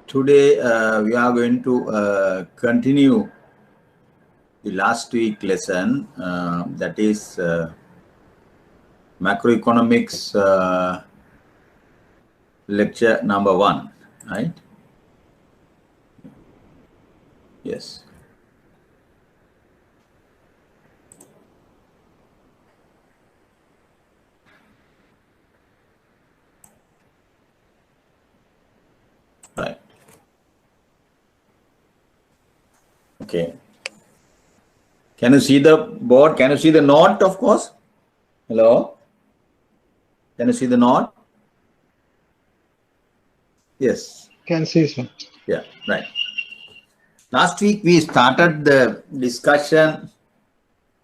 Today we are going to continue the last week lesson, that is macroeconomics lecture number 1, right? Yes. Right. Okay. Can you see the board? Can you see the note, of course? Hello? Can you see the note? Yes. Can see, sir. Yeah, right. Last week we started the discussion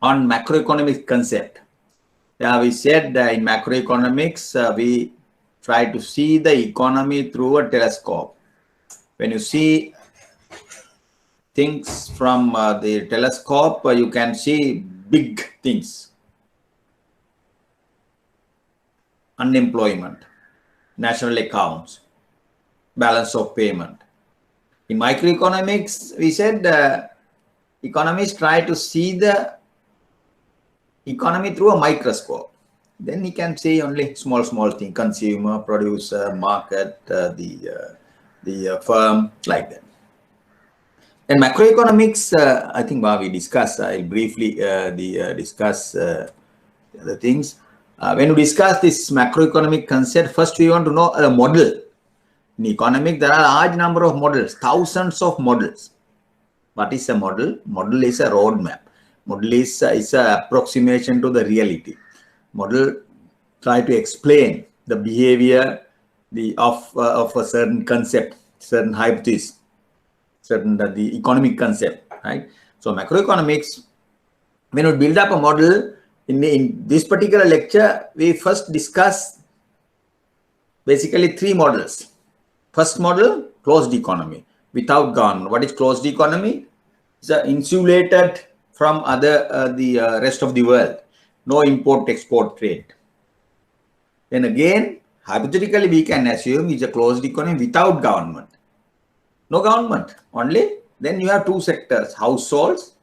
on macroeconomic concept. Yeah, we said in macroeconomics, we try to see the economy through a telescope. When you see things from the telescope, you can see big things. Unemployment, national accounts, balance of payment. In microeconomics, we said economists try to see the economy through a microscope. Then you can see only small thing: consumer, producer, market, the firm, like that. And macroeconomics, I think we discussed. I'll briefly discuss the things. When we discuss this macroeconomic concept, first we want to know a model. In economics, there are a large number of models, thousands of models. What is a model? Model is a roadmap. Model is an approximation to the reality. Model try to explain the behavior of a certain concept, certain hypothesis, certain the economic concept, right? So macroeconomics, when we build up a model, in this particular lecture, we first discuss basically 3 models. First model, closed economy, without government. What is closed economy? It's insulated from the rest of the world. No import-export trade. Then again, hypothetically, we can assume it's a closed economy without government. No government, only then you have 2 sectors, households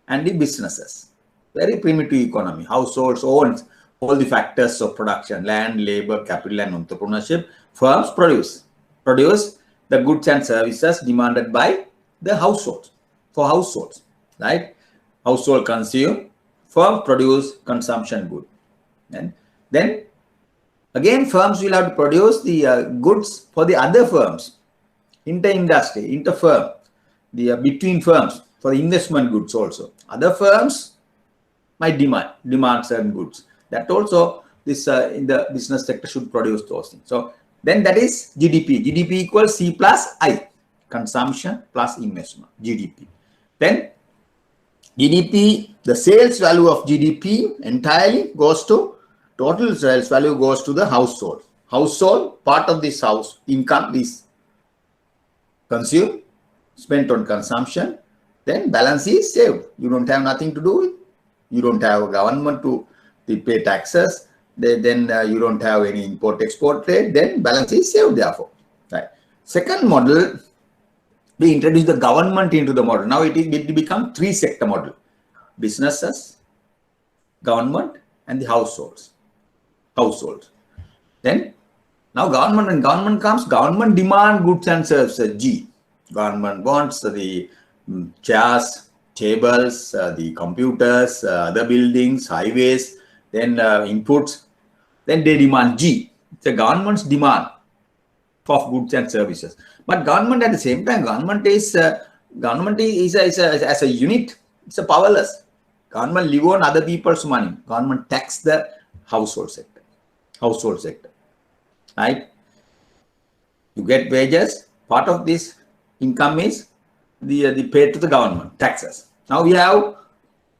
and the businesses. Very primitive economy. Households owns all the factors of production: land, labor, capital, and entrepreneurship. Firms produce the goods and services demanded by the households, for households, right? Household consume, firms produce consumption good. And then again, firms will have to produce the goods for the other firms, inter-industry, inter-firm, the between firms, for the investment goods also. Other firms might demand certain goods. That also, this in the business sector should produce those things. So then that is GDP. GDP equals C plus I, consumption plus investment, GDP. Then GDP, the sales value of GDP entirely goes to, total sales value goes to the household. Household, part of this house income is consumed, spent on consumption, then balance is saved. You don't have nothing to do with. You don't have a government to pay taxes. Then you don't have any import-export trade. Then balance is saved, therefore. Right. Second model, we introduce the government into the model. Now it become 3-sector model: businesses, government, and the households. Then now government, when government comes, government demand goods and services, G. Government wants the chairs, tables, the computers, other buildings, highways, then inputs. Then they demand G. It's a government's demand of goods and services. But government at the same time, government is as a unit, it's a powerless. Government live on other people's money. Government tax the household sector, right? You get wages. Part of this income is the paid to the government, taxes. Now we have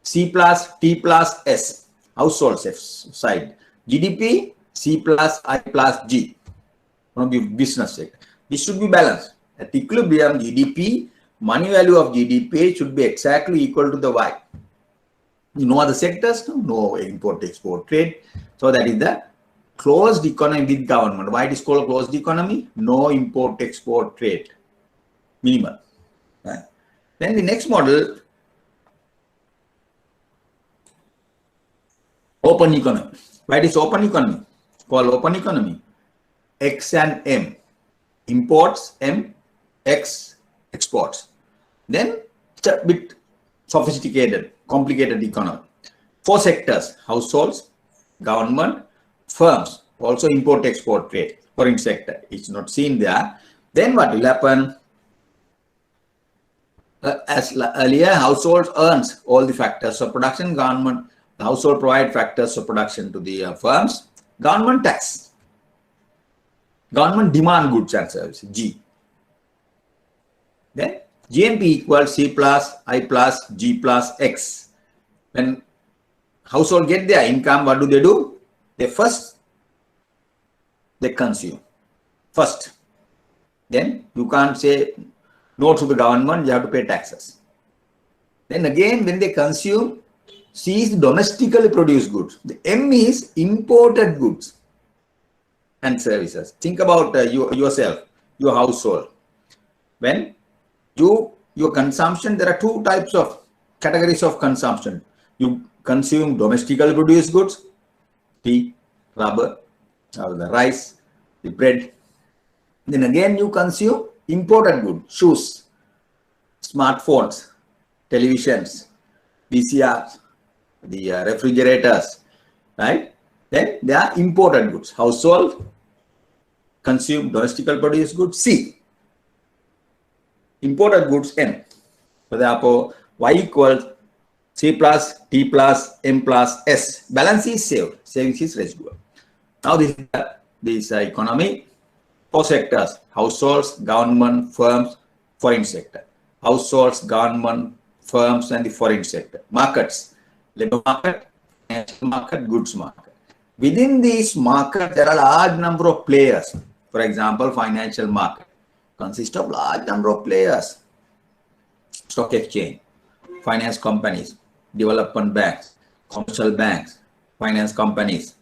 C plus T plus S, household side. GDP, C plus I plus G, from the business sector. This should be balanced. At equilibrium, GDP, money value of GDP should be exactly equal to the Y. No other sectors, no import-export trade. So that is the closed economy with government. Why it is called closed economy? No import-export trade. minimal. Right? Then the next model, open economy. Why it is open economy? Called open economy. X and M. Imports, M, X, exports. Then it's a bit sophisticated, complicated economy. 4 sectors: households, government, firms, also import-export trade, foreign sector. It's not seen there. Then what will happen? As earlier, households earns all the factors of production. Government, the household provide factors of production to the firms. Government tax. Government demand goods and services, G. Then GNP equals C plus I plus G plus X. When household get their income, what do? They consume first. Then you can't say no to the government, you have to pay taxes. Then again, when they consume, C is domestically produced goods. The M is imported goods and services. Think about yourself, your household. When your consumption, there are 2 types of categories of consumption. You consume domestically produced goods, tea, rubber, the rice, the bread. Then again you consume imported goods, shoes, smartphones, televisions, VCRs, the refrigerators, right? Then they are imported goods. Household consume domestically produced goods, C. Imported goods, N. So therefore, Y equals C plus T plus M plus S. Balance is saved. Savings is residual. Now this economy. 4 sectors: households, government, firms, foreign sector. Households, government, firms, and the foreign sector. Markets: labor market, financial market, goods market. Within these markets, there are a large number of players. For example, financial market consists of large number of players. Stock exchange, finance companies, development banks, commercial banks, finance companies.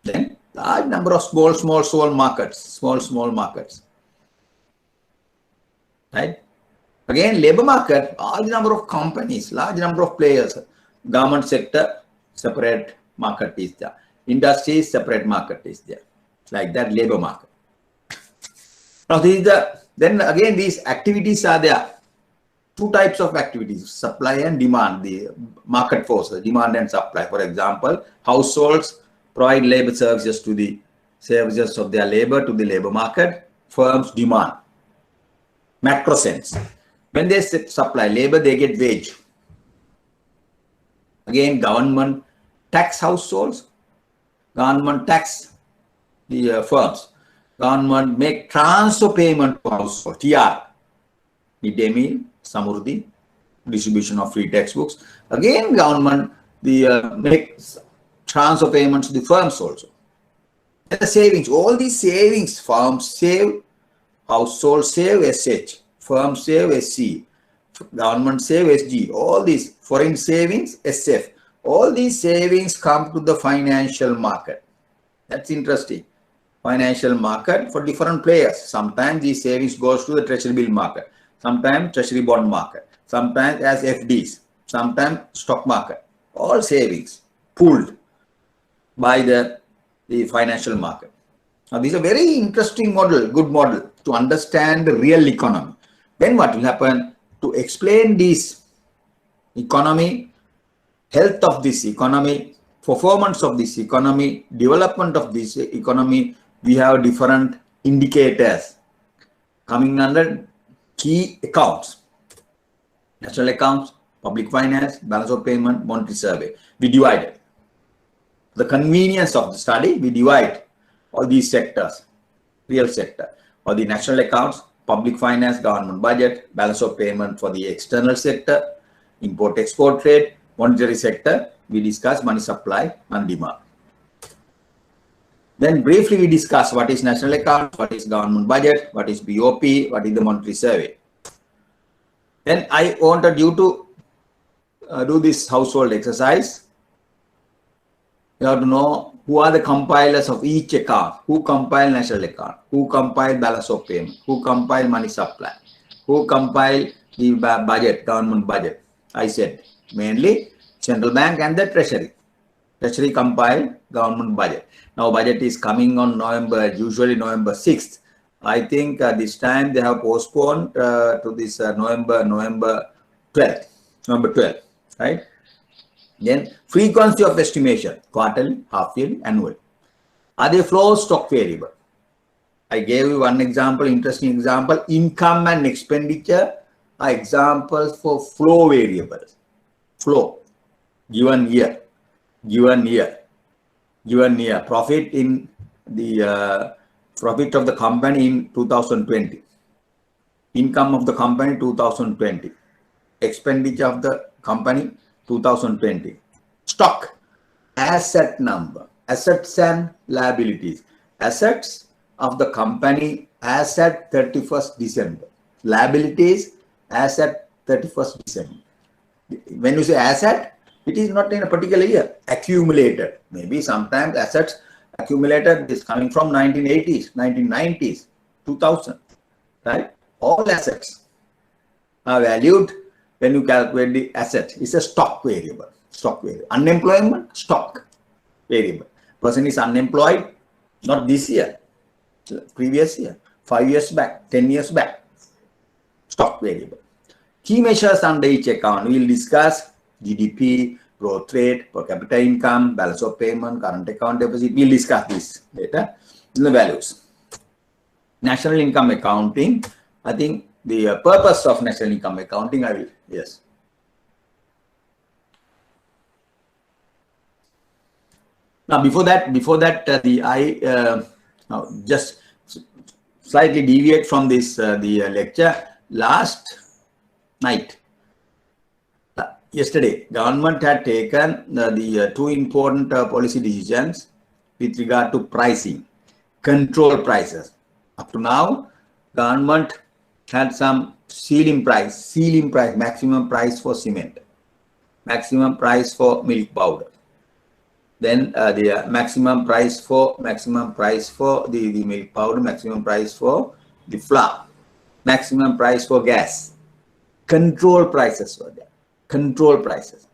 Then large number of small markets, small markets. Right? Again, labor market, large number of companies, large number of players. Government sector, separate market is there. Industry, separate market is there. Like that, labor market. Now, then again, these activities are there. 2 types of activities: supply and demand. The market forces, demand and supply. For example, households provide labor services to the services of their labor to the labor market. Firms demand. Macro sense. When they supply labor, they get wage. Again, government tax households. Government tax the firms. Government make transfer payment to household. TR. Midday meal, Samurdhi, distribution of free textbooks. Again, government makes transfer payments to the firms also. And the savings, all these savings, firms save, household save, SH, firms save, SC, government save, SG, all these foreign savings, SF. All these savings come to the financial market. That's interesting. Financial market for different players. Sometimes these savings goes to the treasury bill market. Sometimes treasury bond market. Sometimes as FDs. Sometimes stock market. All savings pooled by the financial market. Now, this is a very interesting model, good model to understand the real economy. Then what will happen? To explain this economy, health of this economy, performance of this economy, development of this economy, we have different indicators coming under key accounts. National accounts, public finance, balance of payment, monetary survey. We divided. The convenience of the study, we divide all these sectors, real sector, or the national accounts, public finance, government budget, balance of payment for the external sector, import-export trade, monetary sector, we discuss money supply and demand. Then briefly we discuss what is national account, what is government budget, what is BOP, what is the monetary survey. Then I wanted you to do this household exercise. You have to know who are the compilers of each account, who compile national account, who compile balance of payment, who compile money supply. Who compile the budget, government budget? I said mainly central bank and the treasury. Treasury compile government budget. Now budget is coming on November, usually November 6th. I think this time they have postponed to this November 12th, right? Then frequency of estimation, quarterly, half yearly, annual. Are they flow stock variable? I gave you one example, interesting example. Income and expenditure are examples for flow variables. Flow, given year, profit in the profit of the company in 2020, income of the company 2020, expenditure of the company 2020, stock, asset number, assets and liabilities, assets of the company as at 31st December, liabilities as at 31st December. When you say asset, it is not in a particular year, accumulated. Maybe sometimes assets accumulated is coming from 1980s, 1990s, 2000, right? All assets are valued when you calculate the asset. It's a stock variable. Unemployment, stock variable. Person is unemployed, not this year, previous year, 5 years back, 10 years back, stock variable. Key measures under each account. We will discuss GDP, growth rate, per capita income, balance of payment, current account deposit. We will discuss this later in the values. National income accounting. I think the purpose of national income accounting, I will, yes. Now, before that, just slightly deviate from this the lecture. Last night, yesterday, government had taken the two important policy decisions with regard to pricing, control prices. Up to now, government had some ceiling price, maximum price for cement, maximum price for milk powder. Then the maximum price for the milk powder, maximum price for the flour, maximum price for gas. Control prices were there. Control prices.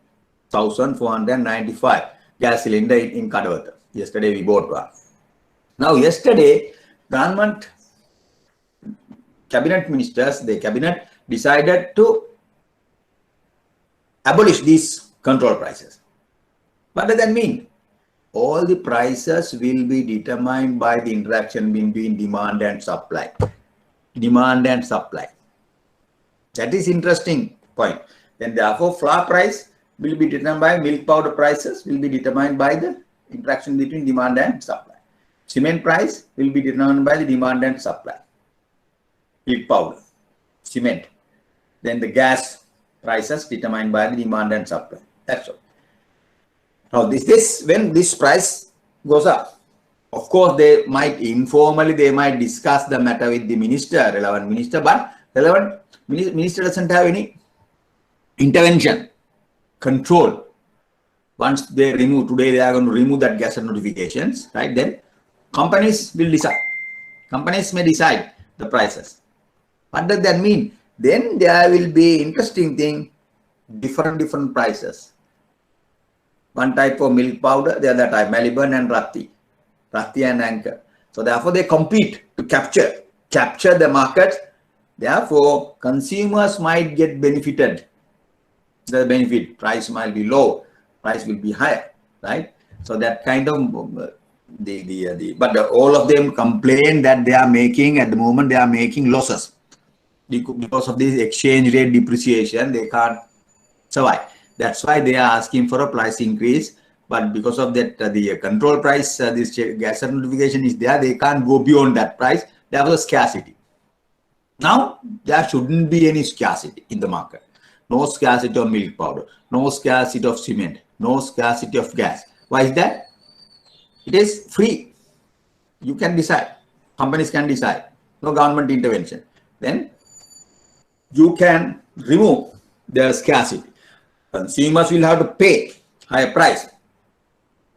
1,495 gas cylinder in Kadawata. Yesterday we bought one. Now yesterday, government cabinet ministers, the cabinet decided to abolish these control prices. What does that mean? All the prices will be determined by the interaction between demand and supply. Demand and supply. That is interesting point. Then therefore, flour price will be determined by milk powder prices, will be determined by the interaction between demand and supply. Cement price will be determined by the demand and supply. Milk powder, cement. Then the gas prices determined by the demand and supply. That's all. Now, when this price goes up, of course, they might informally, discuss the matter with the minister, relevant minister, but relevant minister doesn't have any intervention, control. Once they remove, today they are going to remove that gazette notifications, right? Then companies will decide. Companies may decide the prices. What does that mean? Then there will be interesting thing, different prices. One type of milk powder, the other type, Melbourne and Ratti and Anchor. So therefore they compete to capture the market. Therefore, consumers might get benefited. The benefit price might be low, price will be higher, right? So that kind of but all of them complain that they are making at the moment they are making losses because of this exchange rate depreciation. They can't survive. That's why they are asking for a price increase. But because of that, the control price, this gas notification is there, they can't go beyond that price. There was a scarcity. Now, there shouldn't be any scarcity in the market. No scarcity of milk powder, no scarcity of cement, no scarcity of gas. Why is that? It is free. You can decide. Companies can decide. No government intervention. Then you can remove the scarcity. Consumers will have to pay higher price.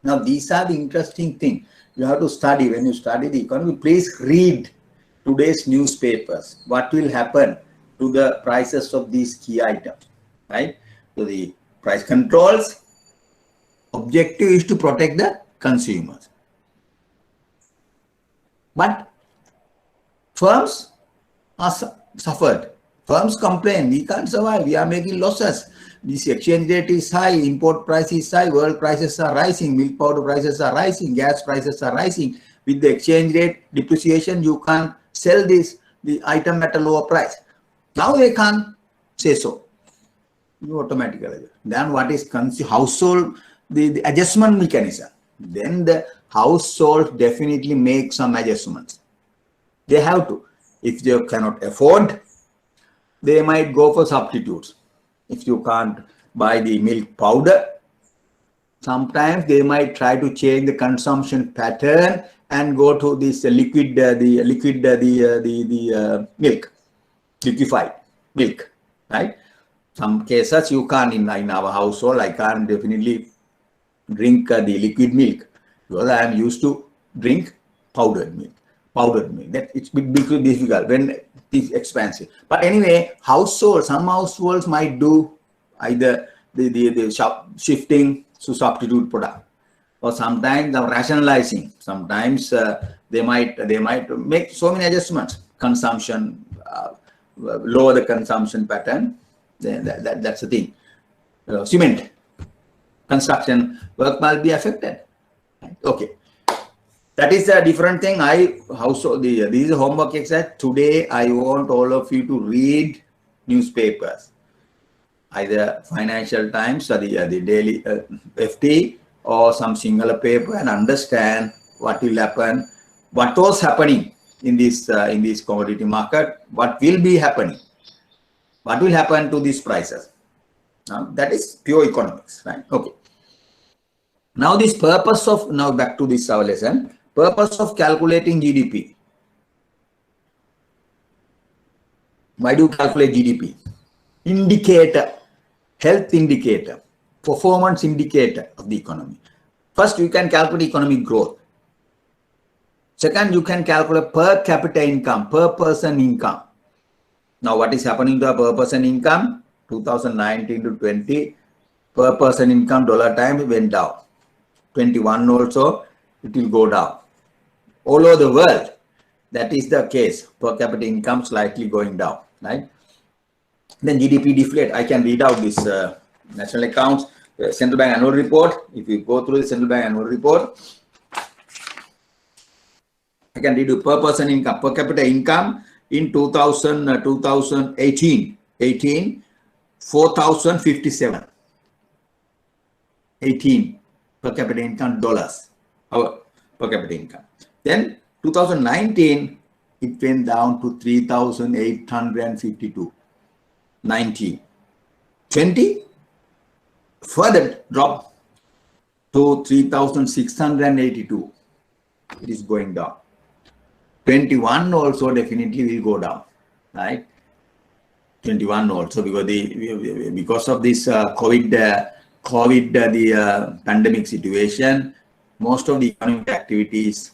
Now, these are the interesting things. You have to study. When you study the economy, please read today's newspapers. What will happen to the prices of these key items, right? So the price controls objective is to protect the consumers. But firms are suffered. Firms complain, we can't survive, we are making losses. This exchange rate is high, import price is high, world prices are rising, milk powder prices are rising, gas prices are rising. With the exchange rate depreciation, you can't sell the item at a lower price. Now they can't say so. You automatically. Then what is household, the adjustment mechanism? Then the household definitely make some adjustments. They have to. If they cannot afford, they might go for substitutes. If you can't buy the milk powder, sometimes they might try to change the consumption pattern and go to this milk, liquefied milk, right? Some cases you can't, in our household, I can't definitely drink the liquid milk because I am used to drink powdered milk. That it's bit difficult when it is expensive. But anyway, some households might do either the shifting to substitute product, or sometimes the rationalizing. Sometimes they might make so many adjustments. Consumption, lower the consumption pattern. That's the thing. Cement, construction work might be affected. Okay. That is a different thing. This is a homework exercise. Today, I want all of you to read newspapers, either Financial Times or the Daily FT or some singular paper, and understand what will happen, what was happening in this commodity market, what will be happening, what will happen to these prices. Now, that is pure economics, right? Okay. Now, back to this our lesson. Purpose of calculating GDP. Why do you calculate GDP? Indicator, health indicator, performance indicator of the economy. First, you can calculate economic growth. Second, you can calculate per capita income, per person income. Now, what is happening to a per person income? 2019 to 20, per person income dollar time went down. 21 also, it will go down. All over the world, that is the case. Per capita income slightly going down, right? Then GDP deflate. I can read out this national accounts, central bank annual report. If you go through the central bank annual report, I can read you per person income, per capita income in 2018, 4,057. 18 per capita income dollars, our per capita income. Then 2019, it went down to 3,852. 19. 20, further drop to 3,682. It is going down. 21 also definitely will go down, right? 21 also, because of this COVID pandemic situation, most of the economic activities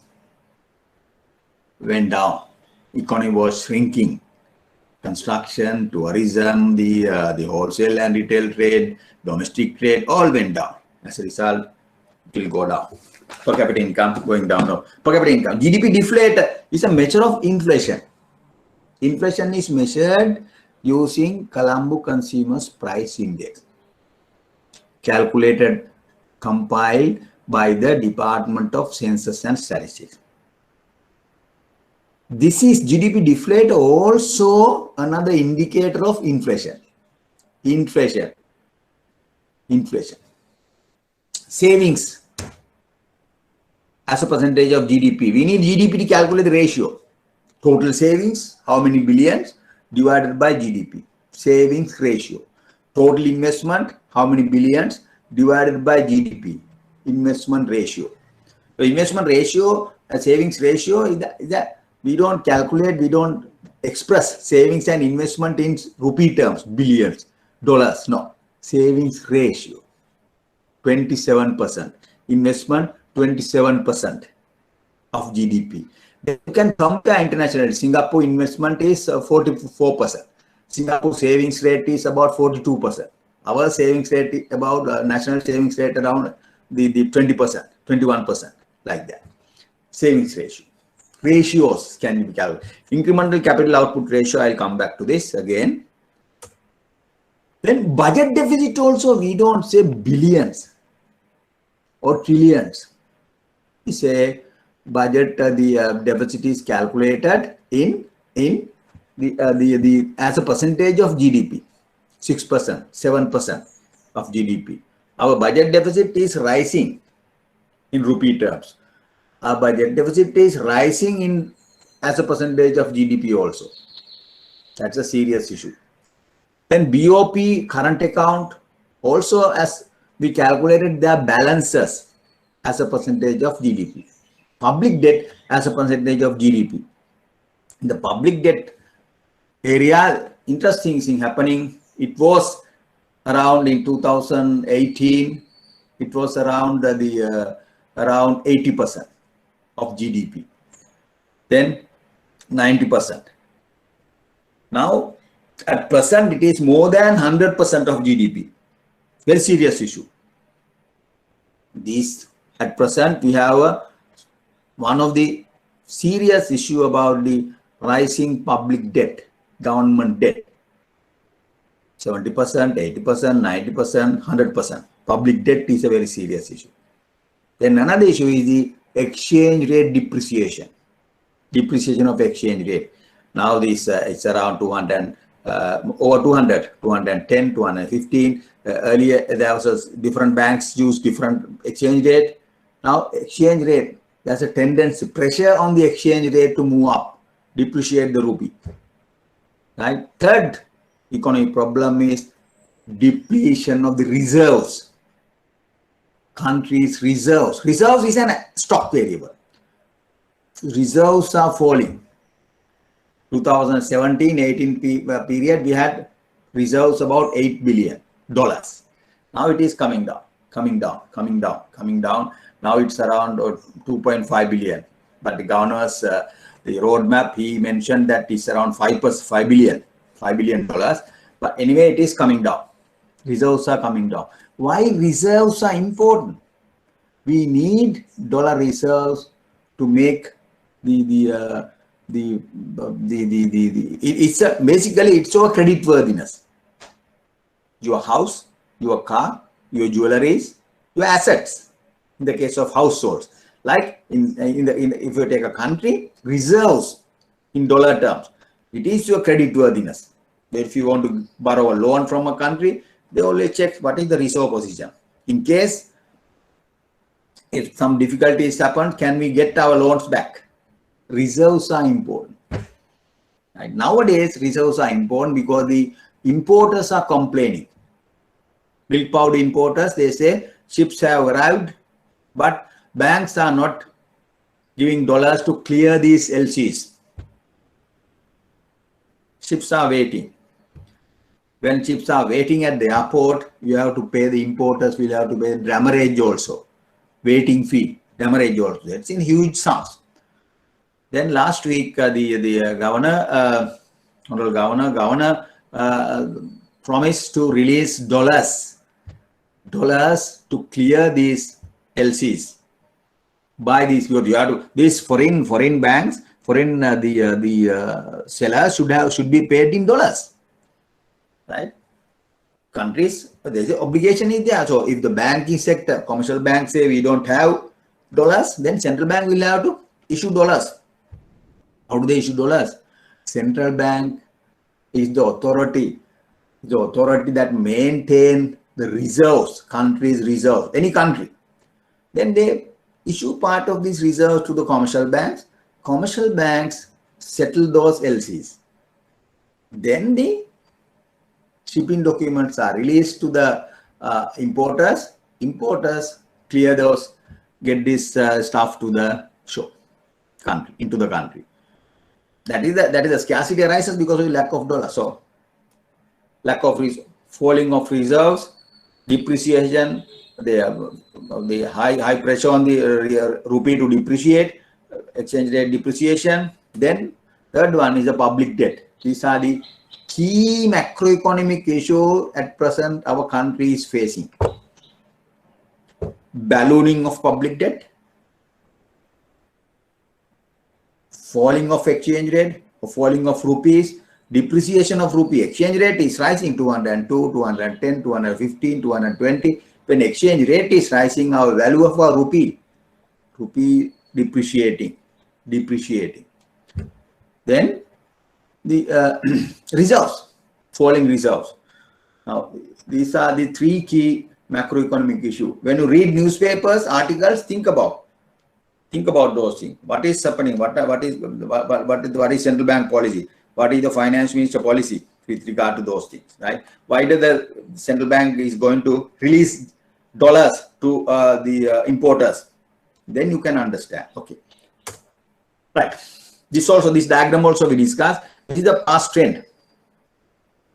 went down. Economy was shrinking. Construction, tourism, the wholesale and retail trade, domestic trade, all went down. As a result, it will go down. Per capita income going down. No. Per capita income. GDP deflate is a measure of inflation. Inflation is measured using Colombo Consumer Price Index, calculated, compiled by the Department of Census and Statistics. This is GDP deflate, also another indicator of inflation. Inflation. Savings as a percentage of GDP. We need GDP to calculate the ratio. Total savings, how many billions, divided by GDP. Savings ratio. Total investment, how many billions, divided by GDP. Investment ratio. So investment ratio, a savings ratio is that we don't calculate, we don't express savings and investment in rupee terms, billions, dollars. No. Savings ratio, 27%. Investment, 27% of GDP. Then you can compare internationally. Singapore investment is 44%. Singapore savings rate is about 42%. Our savings rate is about national savings rate around the 20%, 21%, like that. Savings ratio. Ratios can be calculated. Incremental capital output ratio, I'll come back to this again. Then budget deficit also, we don't say billions or trillions. We say budget, the deficit is calculated in the as a percentage of GDP, 6%, 7% of GDP. Our budget deficit is rising in rupee terms. Our budget deficit is rising in as a percentage of GDP also. That's a serious issue. Then BOP, current account, also as we calculated their balances as a percentage of GDP. Public debt as a percentage of GDP. In the public debt area, interesting thing happening. It was around in 2018, it was around around 80% of GDP. Then 90%. Now, at present, it is more than 100% of GDP. Very serious issue. This, at present, we have one of the serious issue about the rising public debt, government debt. 70%, 80%, 90%, 100%. Public debt is a very serious issue. Then another issue is the exchange rate depreciation. Depreciation of exchange rate. Now this it's around 200, over 200, 210, 215. Earlier there was different banks use different exchange rate. Now exchange rate, there's a tendency, pressure on the exchange rate to move up, depreciate the rupee. Right. Third economic problem is depletion of the reserves. Countries' reserves. Reserves is a stock variable. Reserves are falling. 2017-18 period, we had reserves about $8 billion. Now it is coming down, coming down, coming down, coming down. Now it's around 2.5 billion. But the governor's the roadmap, he mentioned that it's around $5 billion. But anyway, it is coming down. Reserves are coming down. Why reserves are important? We need dollar reserves to make it's basically it's our credit worthiness. Your house, your car, your jewelries, your assets. In the case of households, like if you take a country, reserves in dollar terms, it is your credit worthiness. If you want to borrow a loan from a country, they only check what is the reserve position. In case if some difficulties happen, can we get our loans back? Reserves are important. Right? Nowadays, reserves are important because the importers are complaining. Milk powder importers, they say ships have arrived, but banks are not giving dollars to clear these LCs. Ships are waiting. When ships are waiting at the airport, you have to pay the importers, will have to pay demurrage also. Waiting fee, demurrage also. It's in huge sums. Then last week, the honorable governor promised to release dollars to clear these LCs. By these, you have to, these foreign banks, the sellers should be paid in dollars. Right? Countries, there's an obligation is there. So if the banking sector, commercial banks say we don't have dollars, then central bank will have to issue dollars. How do they issue dollars? Central bank is the authority that maintain the reserves, country's reserves, any country. Then they issue part of these reserves to the commercial banks. Commercial banks settle those LCs. Then the shipping documents are released to the importers. Importers clear those, get this stuff to the shore, country, into the country. That is the scarcity arises because of the lack of dollars. So lack of falling of reserves, depreciation, the high pressure on the rupee to depreciate, exchange rate depreciation. Then third one is the public debt. These are the key macroeconomic issue at present our country is facing. Ballooning of public debt, falling of exchange rate, falling of rupees, depreciation of rupee. Exchange rate is rising 202, 210, 215, 220. When exchange rate is rising, our value of our rupee depreciating. Then the reserves, falling reserves. Now, these are the three key macroeconomic issues. When you read newspapers, articles, think about those things. What is happening? What is central bank policy? What is the finance minister policy with regard to those things? Right? Why does the central bank is going to release dollars to the importers? Then you can understand. Okay. Right. This diagram also we discussed. This is the past trend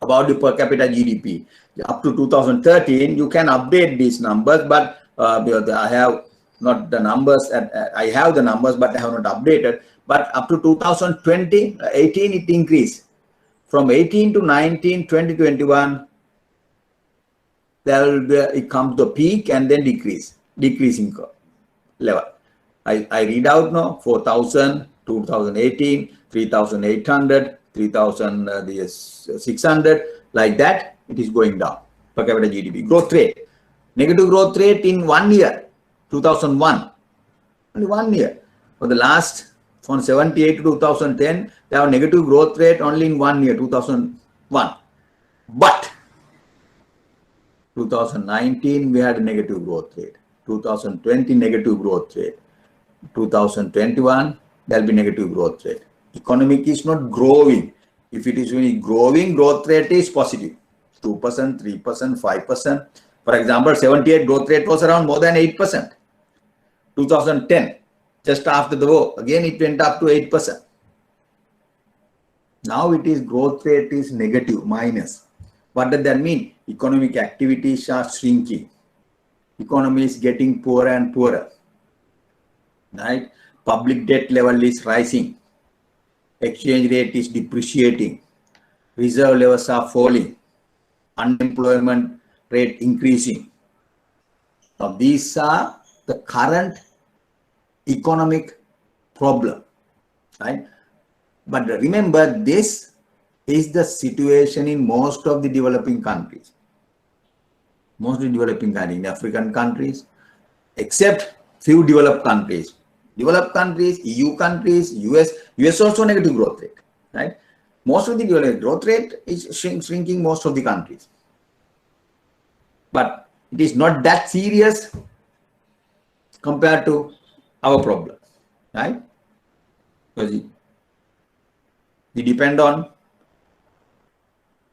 about the per capita GDP. Up to 2013, you can update these numbers, but I have not the numbers. I have the numbers, but I have not updated. But up to 2020, 18, it increased. From 18 to 19, 20, 21, it comes to peak and then decreasing level. I read out now 4,000, 2018, 3,800, 3,600, like that, it is going down. Per capita GDP growth rate, negative growth rate in 1 year, 2001, only 1 year. For the last, from 78 to 2010, they have negative growth rate only in 1 year, 2001. But 2019, we had a negative growth rate. 2020, negative growth rate. 2021, there will be negative growth rate. Economic is not growing. If it is really growing, growth rate is positive. 2%, 3%, 5%. For example, 78 growth rate was around more than 8%. 2010, just after the war, again it went up to 8%. Now it is growth rate is negative, minus. What does that mean? Economic activities are shrinking. Economy is getting poorer and poorer. Right? Public debt level is rising. Exchange rate is depreciating. Reserve levels are falling. Unemployment rate increasing. Now these are the current economic problem. Right? But remember, this is the situation in most of the developing countries. Most of the developing countries, in African countries, except few developed countries. Developed countries, EU countries, US also negative growth rate. Right? Most of the developed growth rate is shrinking most of the countries. But it is not that serious compared to our problem. Right? Because we depend on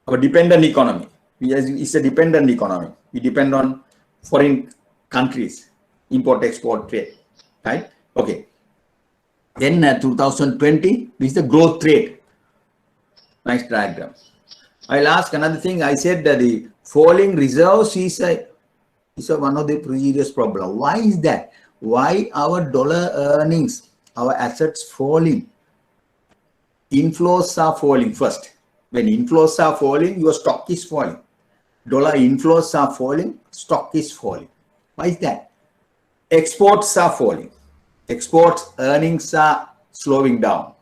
our dependent economy. It's a dependent economy. We depend on foreign countries, import-export trade. Right? Okay. Then 2020 is the growth rate. Nice diagram. I'll ask another thing. I said that the falling reserves is one of the previous problem. Why is that? Why our dollar earnings, our assets falling? Inflows are falling first. When inflows are falling, your stock is falling. Dollar inflows are falling, stock is falling. Why is that? Exports are falling. Exports earnings are slowing down.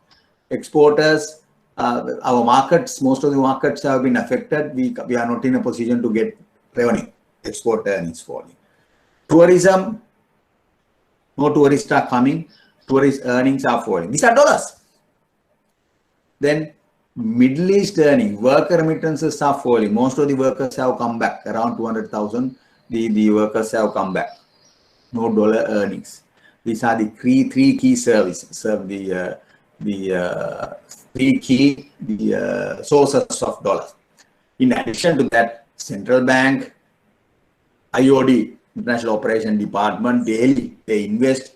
Exporters, our markets, most of the markets have been affected. We are not in a position to get revenue. Export earnings falling. Tourism, no tourists are coming. Tourist earnings are falling. These are dollars. Then Middle East earnings, worker remittances are falling. Most of the workers have come back. Around 200,000, the workers have come back. No dollar earnings. These are the three key services. The three key sources of dollars. In addition to that, central bank, IOD, International Operation Department, daily they invest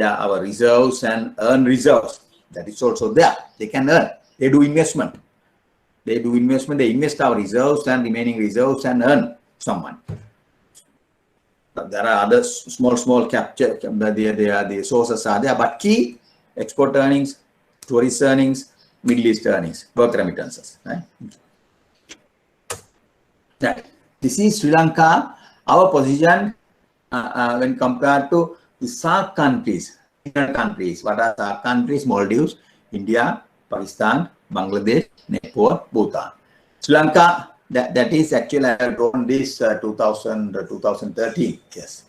our reserves and earn reserves. That is also there. They can earn. They do investment. They invest our reserves and remaining reserves and earn some money. There are other small capture. The sources are there, but key export earnings, tourist earnings, Middle East earnings, work remittances. Right? That this is Sri Lanka, our position when compared to the SAARC countries. What are SAARC countries? Maldives, India, Pakistan, Bangladesh, Nepal, Bhutan. Sri Lanka, that is actually, I have drawn this 2013. Yes.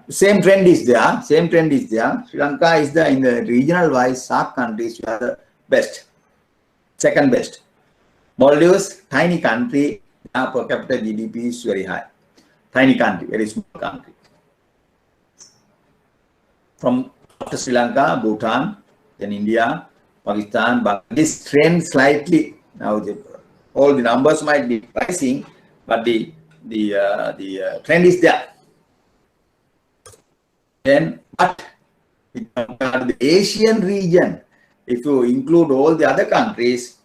Same trend is there. Same trend is there. Sri Lanka is in the regional wise SAARC countries, we are the best, second best. Maldives, tiny country, per capita GDP is very high. Tiny country, very small country. From after Sri Lanka, Bhutan, then India, Pakistan, but this trend slightly now. All the numbers might be rising, but the trend is there. Then, but the Asian region, if you include all the other countries,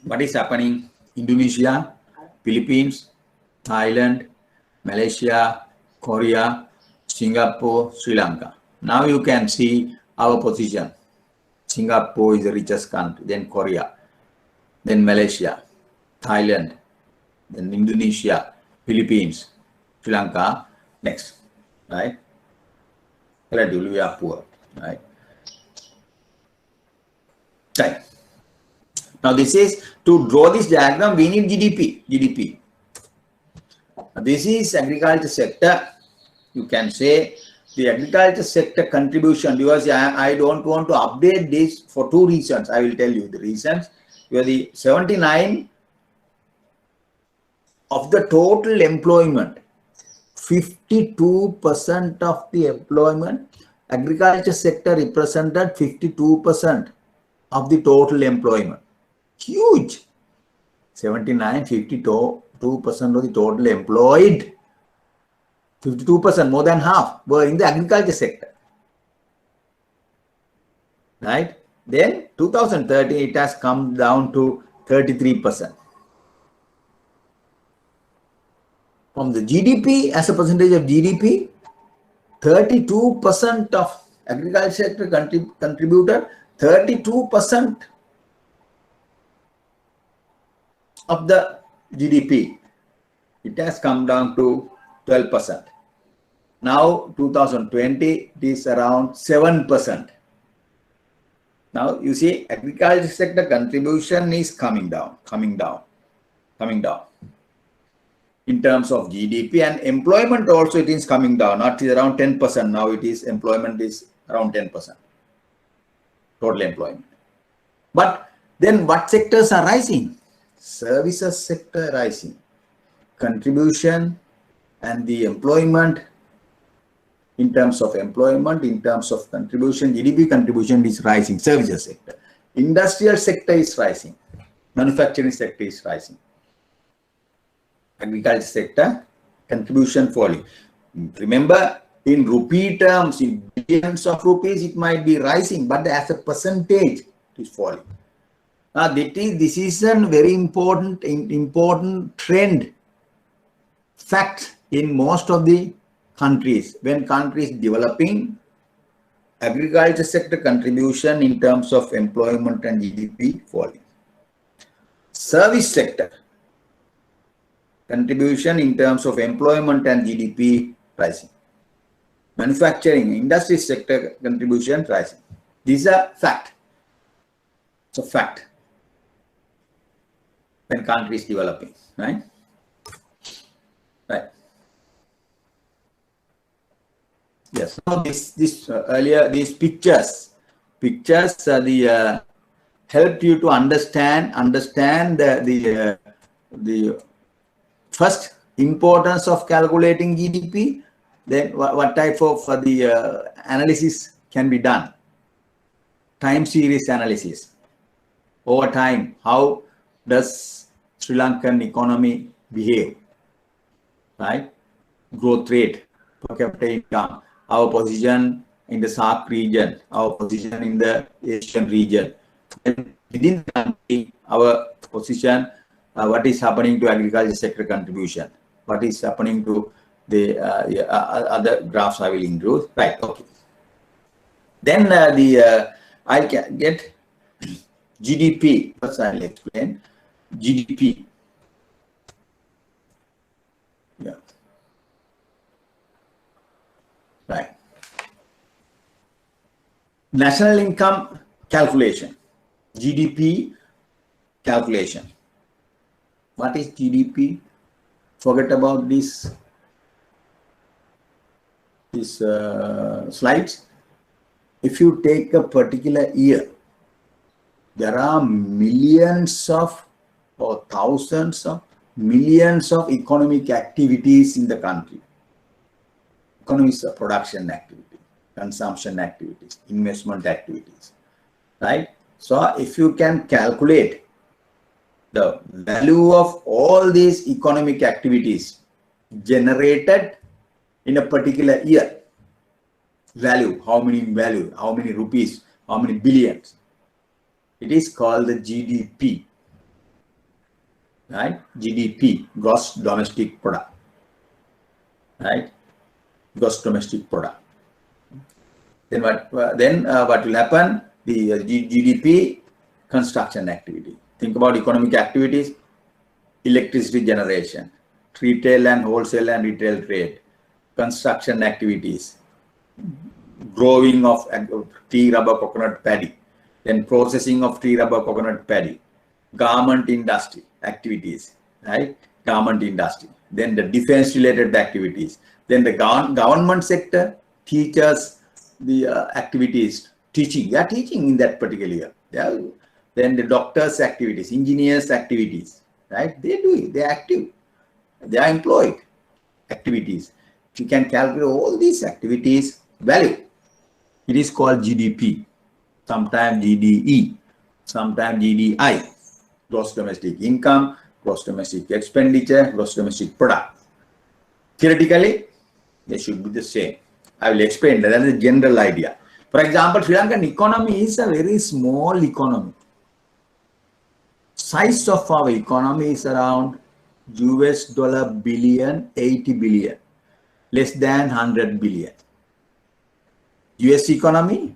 what is happening? Indonesia, Philippines, Thailand, Malaysia, Korea, Singapore, Sri Lanka. Now you can see our position. Singapore is the richest country, then Korea, then Malaysia, Thailand, then Indonesia, Philippines, Sri Lanka, next, right? Relatively we are poor, right? Right. Now this is, to draw this diagram, we need GDP. This is agriculture sector. You can say the agriculture sector contribution, because I don't want to update this for two reasons. I will tell you the reasons. Because the 79 of the total employment, 52% of the employment, agriculture sector represented 52% of the total employment. Huge. 79, 52% of the total employed. 52%, more than half, were in the agriculture sector. Right? Then 2013, it has come down to 33%. From the GDP, as a percentage of GDP, 32% of agriculture sector contributed 32% of the GDP. It has come down to 12%. Now 2020, it is around 7%. Now you see agriculture sector contribution is coming down. In terms of GDP, and employment also, it is coming down. Not around 10%. Now it is, employment is around 10%. Total employment. But then what sectors are rising? Services sector rising. Contribution and the employment, in terms of employment, in terms of contribution, GDP contribution is rising. Services sector. Industrial sector is rising. Manufacturing sector is rising. Agriculture sector contribution falling. Remember, in rupee terms, in billions of rupees, it might be rising, but as a percentage, it is falling. Now, this is a very important trend, fact in most of the countries. When countries developing, agriculture sector contribution in terms of employment and GDP falling. Service sector contribution in terms of employment and GDP rising. Manufacturing, industry sector contribution rising. These are fact. It's a fact when country is developing, right? Right. Yes. So earlier these pictures help you to understand the first importance of calculating GDP, then what type of analysis can be done. Time series analysis. Over time, how does Sri Lankan economy behave? Right? Growth rate, per capita income, our position in the SAARC region, our position in the Asian region. And within the country, our position, what is happening to agriculture sector contribution, what is happening to the other graphs I will include. Right, okay. Then I can get GDP, first I'll explain. GDP. Yeah. Right. National income calculation. GDP calculation. What is GDP? Forget about these slides. If you take a particular year, there are millions of or thousands of millions of economic activities in the country. Economics are production activity, consumption activities, investment activities, right? So if you can calculate the value of all these economic activities generated in a particular year, how many rupees, how many billions, it is called the GDP, right? GDP, gross domestic product, right? Gross domestic product. Then what will happen? The GDP construction activity. Think about economic activities: electricity generation, retail and wholesale and retail trade, construction activities, growing of tea, rubber, coconut, paddy, then processing of tea, rubber, coconut, paddy, garment industry activities, right? Garment industry. Then the defense related activities. Then the government sector, teachers, the activities, teaching. They are teaching in that particular year. Yeah. Then the doctors' activities, engineers' activities, right? They do it. They are active. They are employed activities. If you can calculate all these activities value, it is called GDP. Sometimes GDE, sometimes GDI, gross domestic income, gross domestic expenditure, gross domestic product. Theoretically, they should be the same. I will explain that. That is a general idea. For example, Sri Lankan economy is a very small economy. Size of our economy is around $80 billion, less than 100 billion. US economy,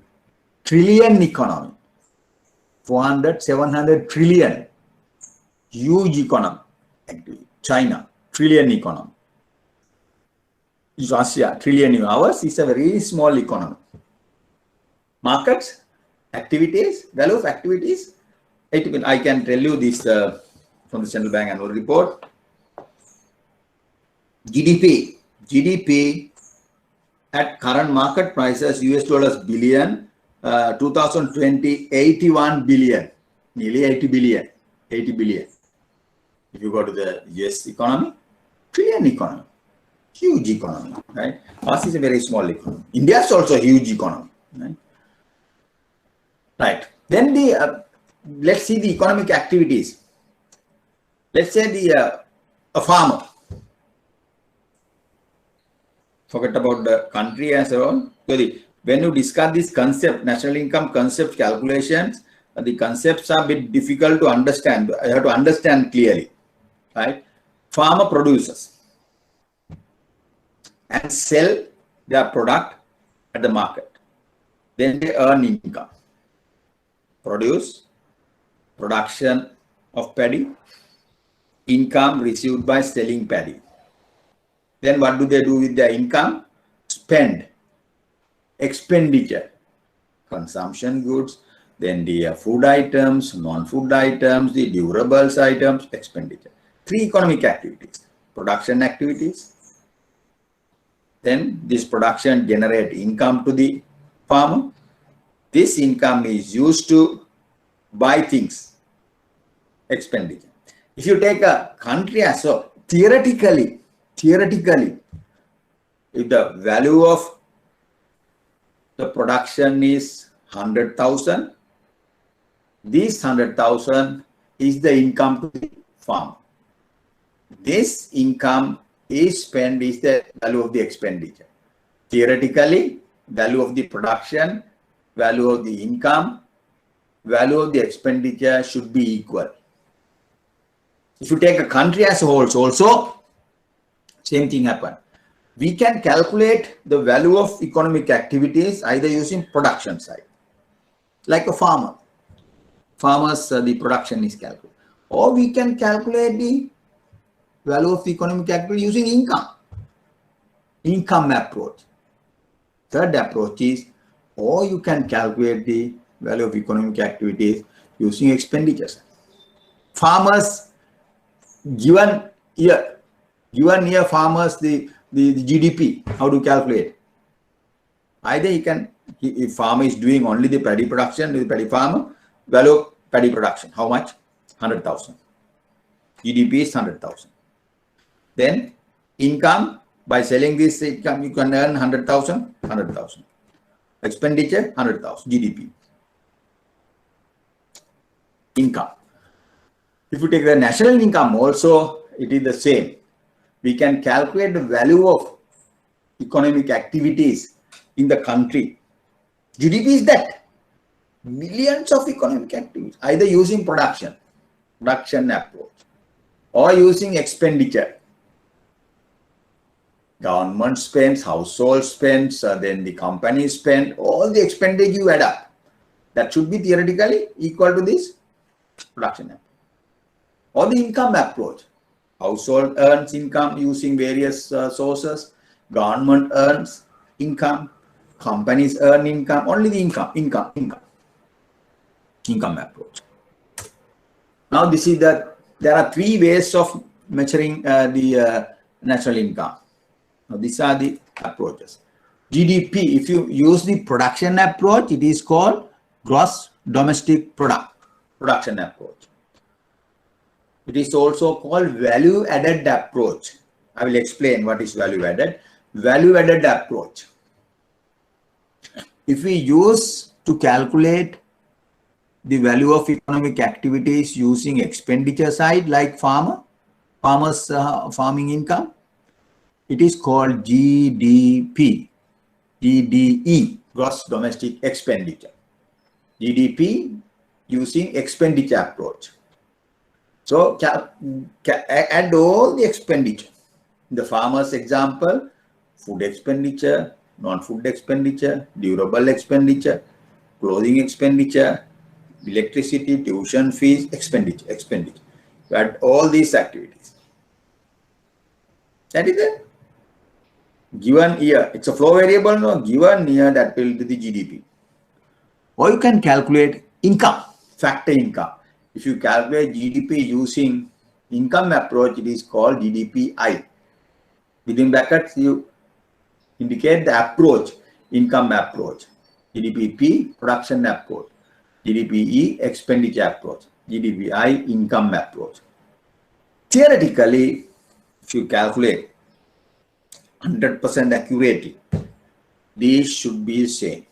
trillion economy, 400, 700 trillion, huge economy. China, trillion economy. Russia, trillion economy. Ours is a very small economy. Markets, activities, value of activities. I can tell you this from the Central Bank annual report. GDP at current market prices, US dollars billion, 2020, 81 billion, nearly 80 billion. If you go to the US economy, trillion economy, huge economy, right? Ours is a very small economy. India is also a huge economy, right? Right. Then let's see the economic activities. Let's say a farmer. Forget about the country as well. When you discuss this concept, national income concept calculations, the concepts are a bit difficult to understand. You have to understand clearly, right? Farmer produces and sell their product at the market. Then they earn income. Production of paddy, income received by selling paddy. Then what do they do with their income? Spend, expenditure, consumption goods, then the food items, non-food items, the durables items, expenditure. Three economic activities: production activities. Then this production generates income to the farmer. This income is used to buy things, expenditure. If you take a country as well, theoretically, if the value of the production is 100,000, this 100,000 is the income to the farm. This income is spent is the value of the expenditure. Theoretically, value of the production, value of the income, value of the expenditure should be equal. If you take a country as a whole, also same thing happen. We can calculate the value of economic activities either using production side, like a farmer. farmers, the production is calculated. Or we can calculate the value of economic activity using income approach. Third approach is, or you can calculate the value of economic activities using expenditures. Farmers, given year farmers the GDP, how to calculate? Either he can, if farmer is doing only the paddy production, the paddy farmer, value of paddy production, how much? 100,000. GDP is 100,000. Then income, by selling this income, you can earn 100,000, 100,000. Expenditure, 100,000, GDP. Income. If you take the national income also, it is the same. We can calculate the value of economic activities in the country. GDP is that. Millions of economic activities, either using production approach, or using expenditure. Government spends, household spends, then the company spend, all the expenditure you add up. That should be theoretically equal to this production approach. Or the income approach. Household earns income using various sources. Government earns income. Companies earn income. Only the income approach. Now this is there are three ways of measuring the national income. Now these are the approaches. GDP, if you use the production approach, it is called gross domestic production approach. It is also called value added approach. I will explain what is value added. Value added approach. If we use to calculate the value of economic activities using expenditure side, like farmers farming income, it is called GDP, GDE, gross domestic expenditure. GDP using expenditure approach. So add all the expenditure. In the farmers example, food expenditure, non-food expenditure, durable expenditure, clothing expenditure, electricity, tuition fees, expenditure. You add all these activities. That is it. Given year, it's a flow variable, no? Given year, that will be the GDP. Or you can calculate income, factor income. If you calculate GDP using income approach, it is called GDPI. Within brackets, you indicate the approach, income approach. GDPP, production approach. GDPE, expenditure approach. GDPI, income approach. Theoretically, if you calculate 100% accurately, these should be the same.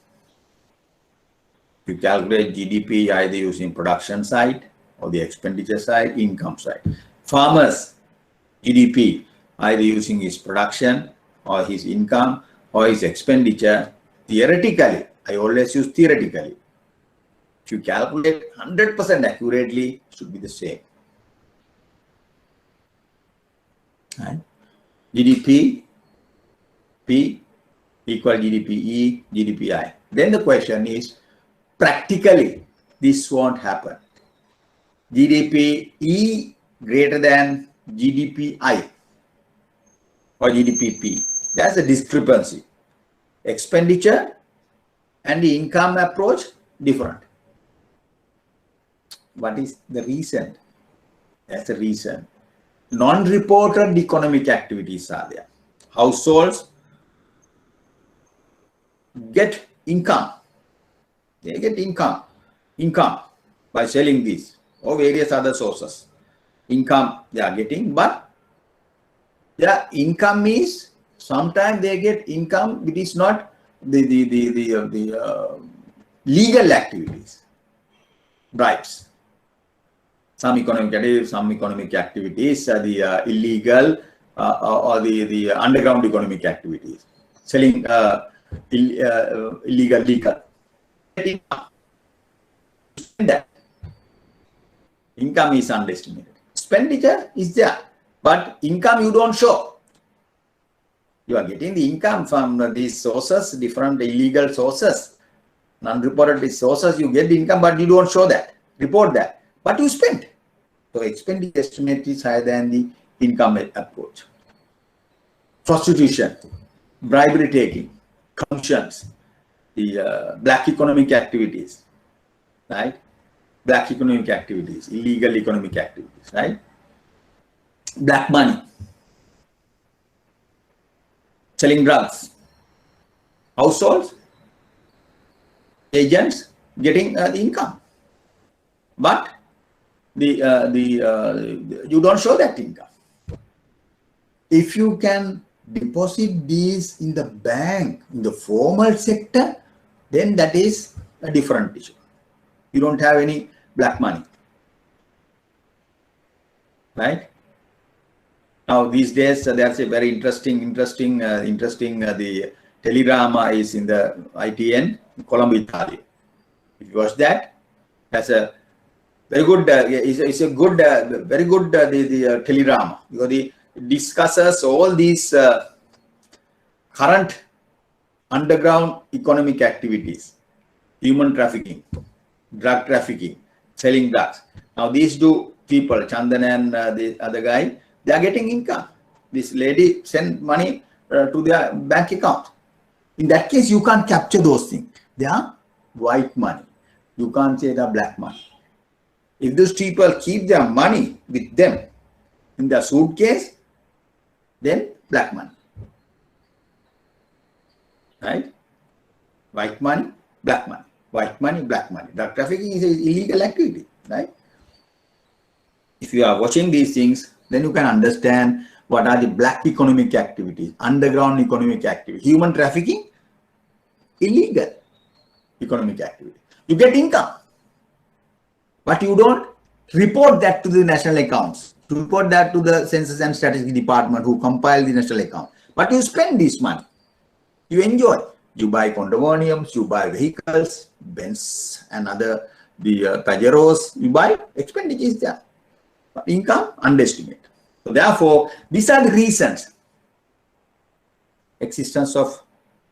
You calculate GDP either using production side or the expenditure side, income side. Farmers, GDP, either using his production or his income or his expenditure. Theoretically, I always use theoretically. If you calculate 100% accurately, it should be the same. Right? GDP P equal GDPE, GDPI. Then the question is, practically, this won't happen. GDPE greater than GDPI or GDPP. That's a discrepancy. Expenditure and the income approach different. What is the reason? That's the reason. Non-reported economic activities are there. Households get income. They get income by selling these or various other sources. Income they are getting, but their income is, sometimes they get income which is not the legal activities, bribes. Some economic activities are the illegal or the underground economic activities, selling illegal liquor. That income is underestimated. Expenditure is there, but income you don't show. You are getting the income from these sources, different illegal sources, non-reported sources. You get the income, but you don't show that. report that, but you spent. So expenditure estimate is higher than the income approach. Prostitution, bribery taking, commissions, the black economic activities, right? Black economic activities, illegal economic activities, right? Black money, selling drugs, households, agents getting the income, but you don't show that income. If you can deposit these in the bank, in the formal sector, then that is a different issue. You don't have any black money, right? Now these days there's a very interesting the teledrama is in the ITN Colombo, Italy. If you watch that, that's a very good. It's a good, very good the teledrama, because it discusses all these current underground economic activities, human trafficking, drug trafficking, selling drugs. Now these two people, Chandan and the other guy, they are getting income. This lady sent money to their bank account. In that case, you can't capture those things. They are white money. You can't say they are black money. If those people keep their money with them in their suitcase, then black money, right? White money, black money. White money, black money. Drug trafficking is an illegal activity, right? If you are watching these things, then you can understand what are the black economic activities, underground economic activity. Human trafficking, illegal economic activity. You get income, but you don't report that to the national accounts, to report that to the Census and Statistics Department who compile the national account. But you spend this money. You enjoy. You buy condominiums, you buy vehicles, Benz and other, the Pajeros, you buy, expenditure is there. But income, underestimate. So therefore, these are the reasons. Existence of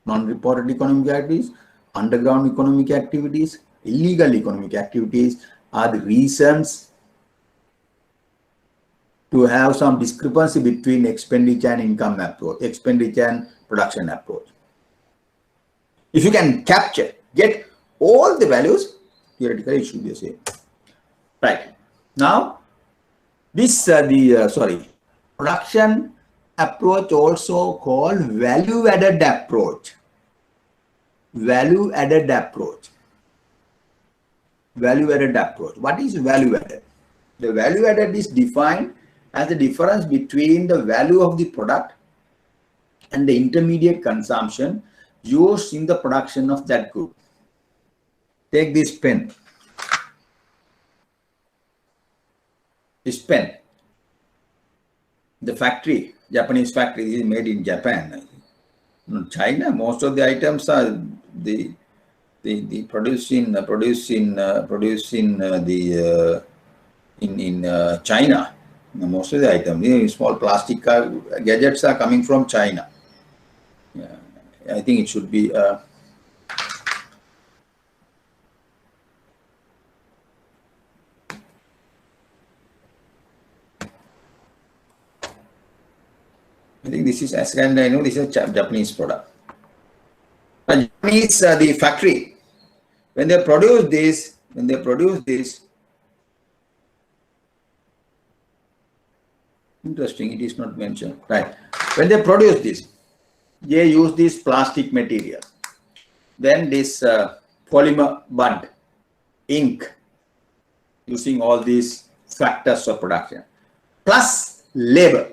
non-reported economic activities, underground economic activities, illegal economic activities are the reasons to have some discrepancy between expenditure and income approach, expenditure and production approach. If you can capture, get all the values, theoretically it should be the same. Right. Now, this production approach also called value-added approach. Value-added approach. Value-added approach. What is value-added? The value-added is defined as the difference between the value of the product and the intermediate consumption used in the production of that good. Take this pen. This pen. The factory, Japanese factory, this is made in Japan. In China, most of the items are the produced in China. Most of the items, small plastic gadgets are coming from China. Yeah, I think it should be. I think this is, as I know, this is a Japanese product. But Japanese, the factory, when they produce this, interesting, it is not mentioned, right? When they produce this, they use this plastic material, then this polymer bud, ink, using all these factors of production, plus labor.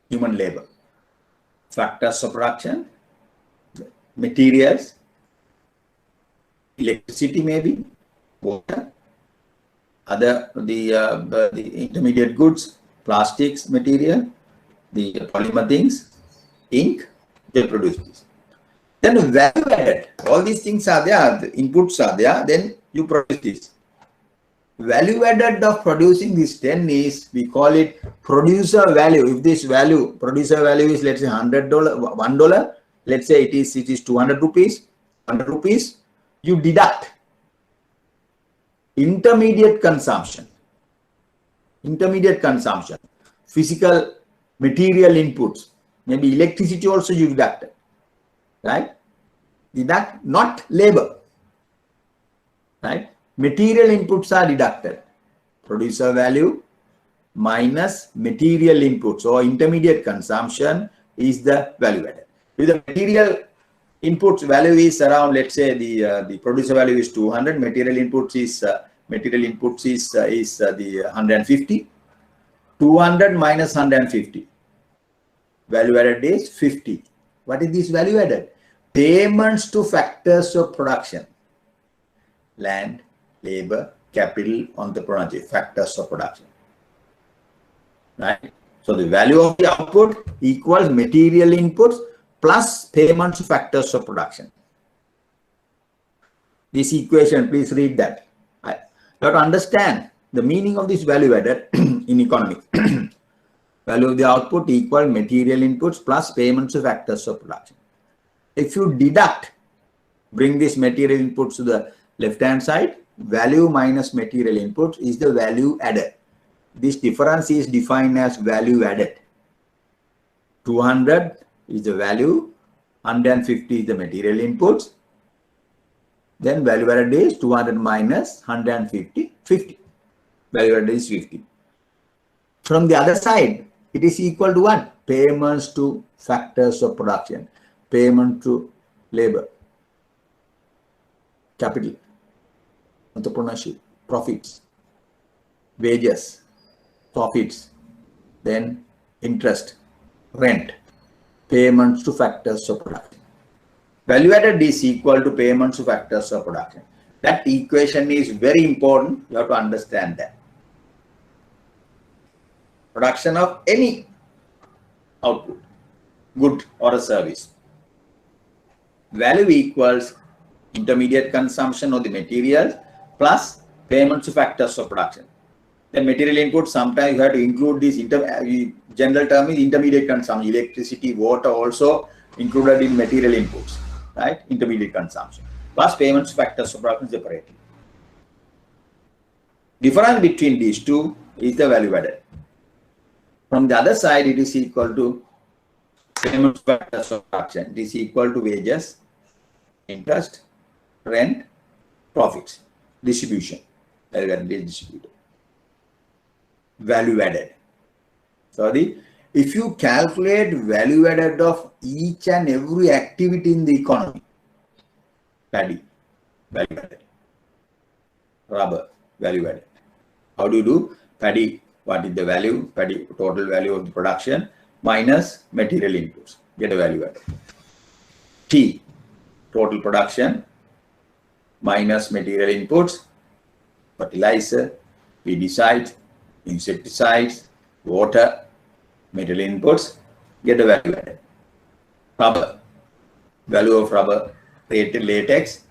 Human labor, factors of production, materials, electricity maybe, water, other the intermediate goods, plastics material, the polymer things, ink, they produce this. Then value added, all these things are there, the inputs are there, then you produce this. Value added of producing this 10 is, we call it producer value. If this value, producer value is, let's say $100, $1, let's say it is 200 rupees, 100 rupees, you deduct intermediate consumption, physical material inputs, maybe electricity also you deducted, right? Deduct not labor, right? Material inputs are deducted. Producer value minus material inputs or intermediate consumption is the value added. If the material inputs value is around, let's say the producer value is 200, material inputs is the 150. 200 minus 150, value added is 50. What is this value added? Payments to factors of production: land, labor, capital, entrepreneurship, factors of production, right? So the value of the output equals material inputs plus payments to factors of production. This equation, please read that. You have to understand the meaning of this value added in economics. Value of the output equal material inputs plus payments to factors of production. If you deduct, bring this material inputs to the left hand side, value minus material inputs is the value added. This difference is defined as value added. 200 is the value, 150 is the material inputs. Then value added is 200 minus 150, 50. Value added is 50. From the other side, it is equal to what? Payments to factors of production, payment to labor, capital, entrepreneurship, profits, wages, profits, then interest, rent, payments to factors of production. Value added is equal to payments to factors of production. That equation is very important. You have to understand that. Production of any output, good or a service. Value equals intermediate consumption of the materials plus payments to factors of production. The material input, sometimes you have to include this general term is intermediate consumption. Electricity, water also included in material inputs, right? Intermediate consumption plus payments to factors of production separately. Difference between these two is the value added. From the other side, it is equal to payments to factors of production. It is equal to wages, interest, rent, profits, distribution. Value added is distributed. Value added. Sorry, if you calculate value added of each and every activity in the economy, paddy, value added, rubber, value added. How do you do? Paddy, what is the value? Paddy, total value of the production minus material inputs, get a value added. Tea, total production minus material inputs, fertilizer, pesticides, insecticides, water, material inputs, get the value added. Rubber, value of rubber, latex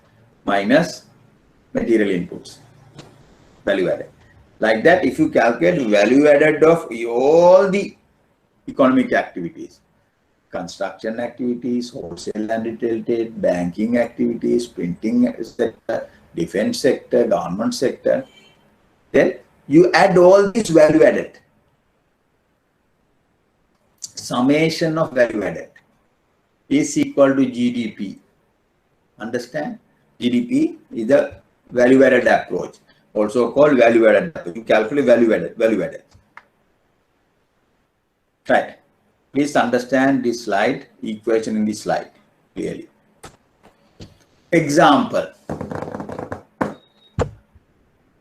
minus material inputs, value added. Like that, if you calculate value added of all the economic activities, construction activities, wholesale and retail trade, banking activities, printing sector, defense sector, government sector, then you add all this value added. Summation of value added is equal to GDP. Understand? GDP is the value added approach, also called value added. You calculate value added. Right. Please understand this slide, equation in this slide clearly. Example.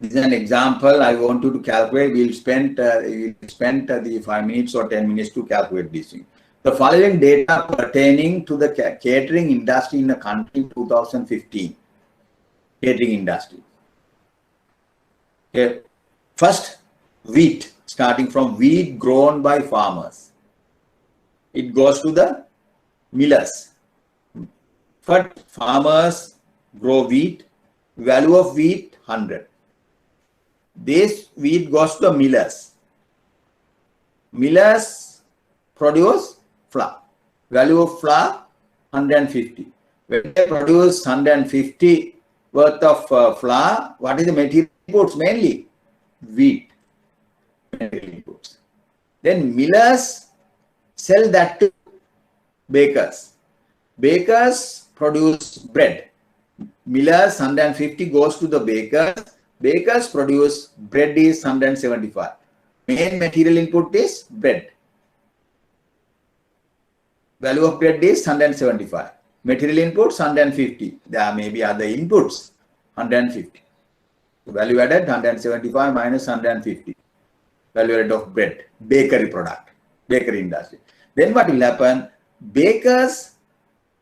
This is an example I want you to calculate. We'll spend the 5 minutes or 10 minutes to calculate this thing. The following data pertaining to the catering industry in the country in 2015. Catering industry. Okay. First, wheat, starting from wheat grown by farmers. It goes to the millers. First, farmers grow wheat, value of wheat 100. This wheat goes to millers. Millers produce flour. Value of flour 150. When they produce 150 worth of flour, what is the material inputs mainly wheat material inputs. Then millers sell that to bakers. Bakers produce bread. Millers 150 goes to the bakers. Bakers produce bread is 175. Main material input is bread. Value of bread is 175. Material inputs 150. There may be other inputs 150. Value added 175 minus 150. Value added of bread, bakery product, bakery industry. Then what will happen? Bakers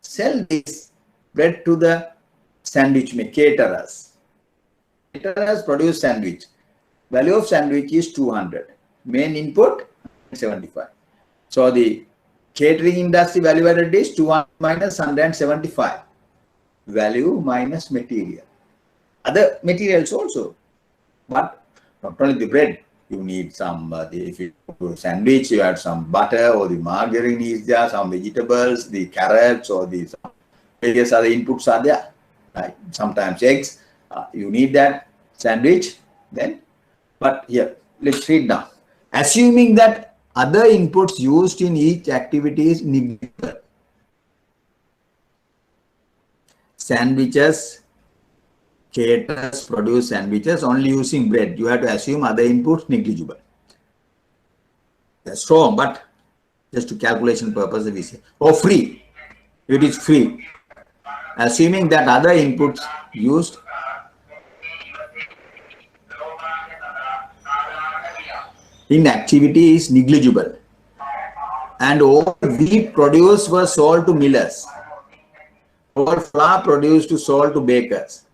sell this bread to the sandwich caterers. Caterers produce sandwich. Value of sandwich is 200. Main input 75. So the catering industry value added is 200 minus 175. Value minus material. Other materials also. But not only the bread, you need some, if you do sandwich, you add some butter or the margarine is there, some vegetables, the carrots or the various other inputs are there. Right? Sometimes eggs, you need that sandwich. Then, but here, let's read now. Assuming that other inputs used in each activity is negligible. Sandwiches, caterers produce sandwiches only using bread. You have to assume other inputs negligible. That's wrong, but just to calculation purpose we say. Oh, free. It is free. Assuming that other inputs used in activity is negligible. And all wheat produced was sold to millers. All flour produced to sold to bakers.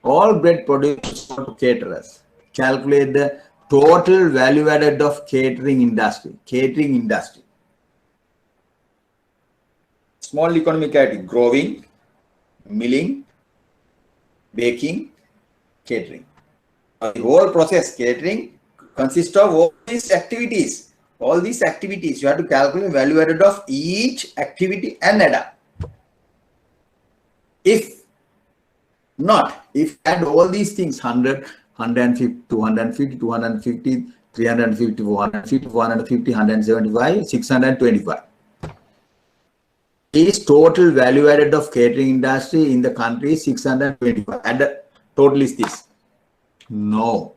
All bread produced to caterers. Calculate the total value added of catering industry. Catering industry. Small economic activity: growing, milling, baking, catering. The whole process, catering, consists of all these activities. All these activities, you have to calculate value added of each activity and add up. If not, if add all these things, 100, 150, 250, 250, 350, 450, 450, 175, 625. Is total value added of catering industry in the country 625. And the total is this. No,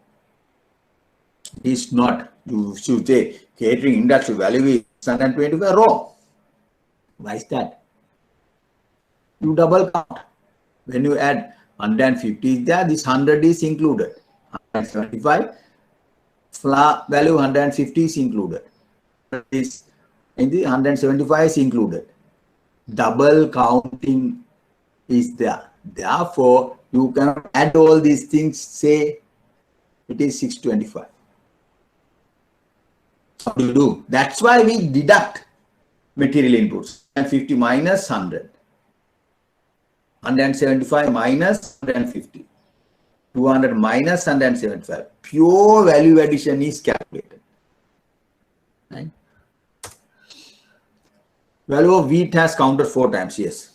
it's not. You should say catering industry value is 625. Wrong. Why is that? You double count. When you add 150 is there, this 100 is included. 175, flour value 150 is included. This in the 175 is included. Double counting is there. Therefore, you can add all these things, say it is 625. How do you do? That's why we deduct material inputs. 50 minus 100. 175 minus 150. 200 minus 175. Pure value addition is calculated. Right? Value of wheat has counted 4 times. Yes.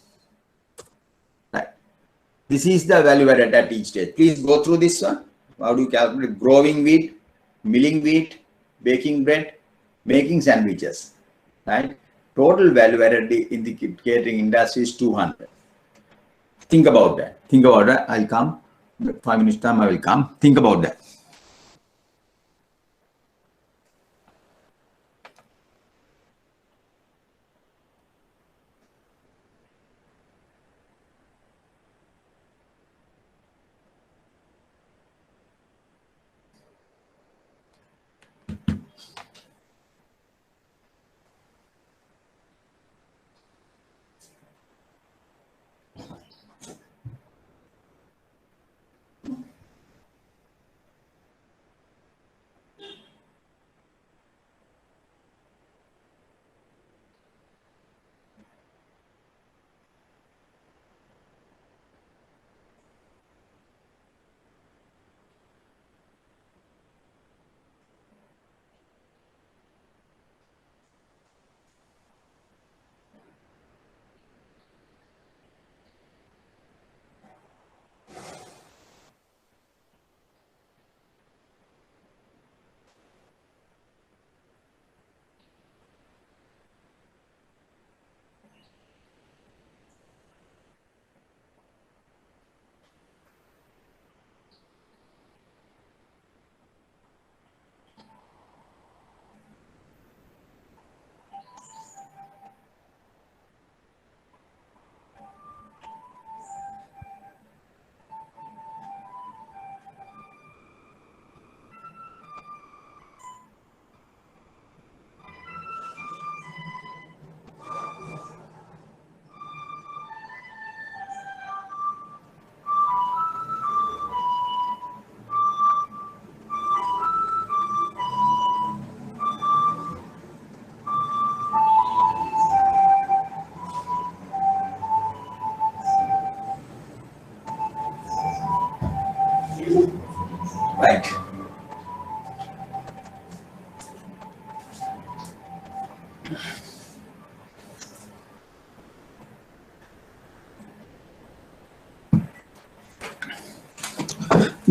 Right. This is the value added at each stage. Please go through this one. How do you calculate growing wheat, milling wheat, baking bread, making sandwiches? Right. Total value added in the catering industry is 200. Think about that. Think about that. I'll come. 5 minutes time I will come. Think about that.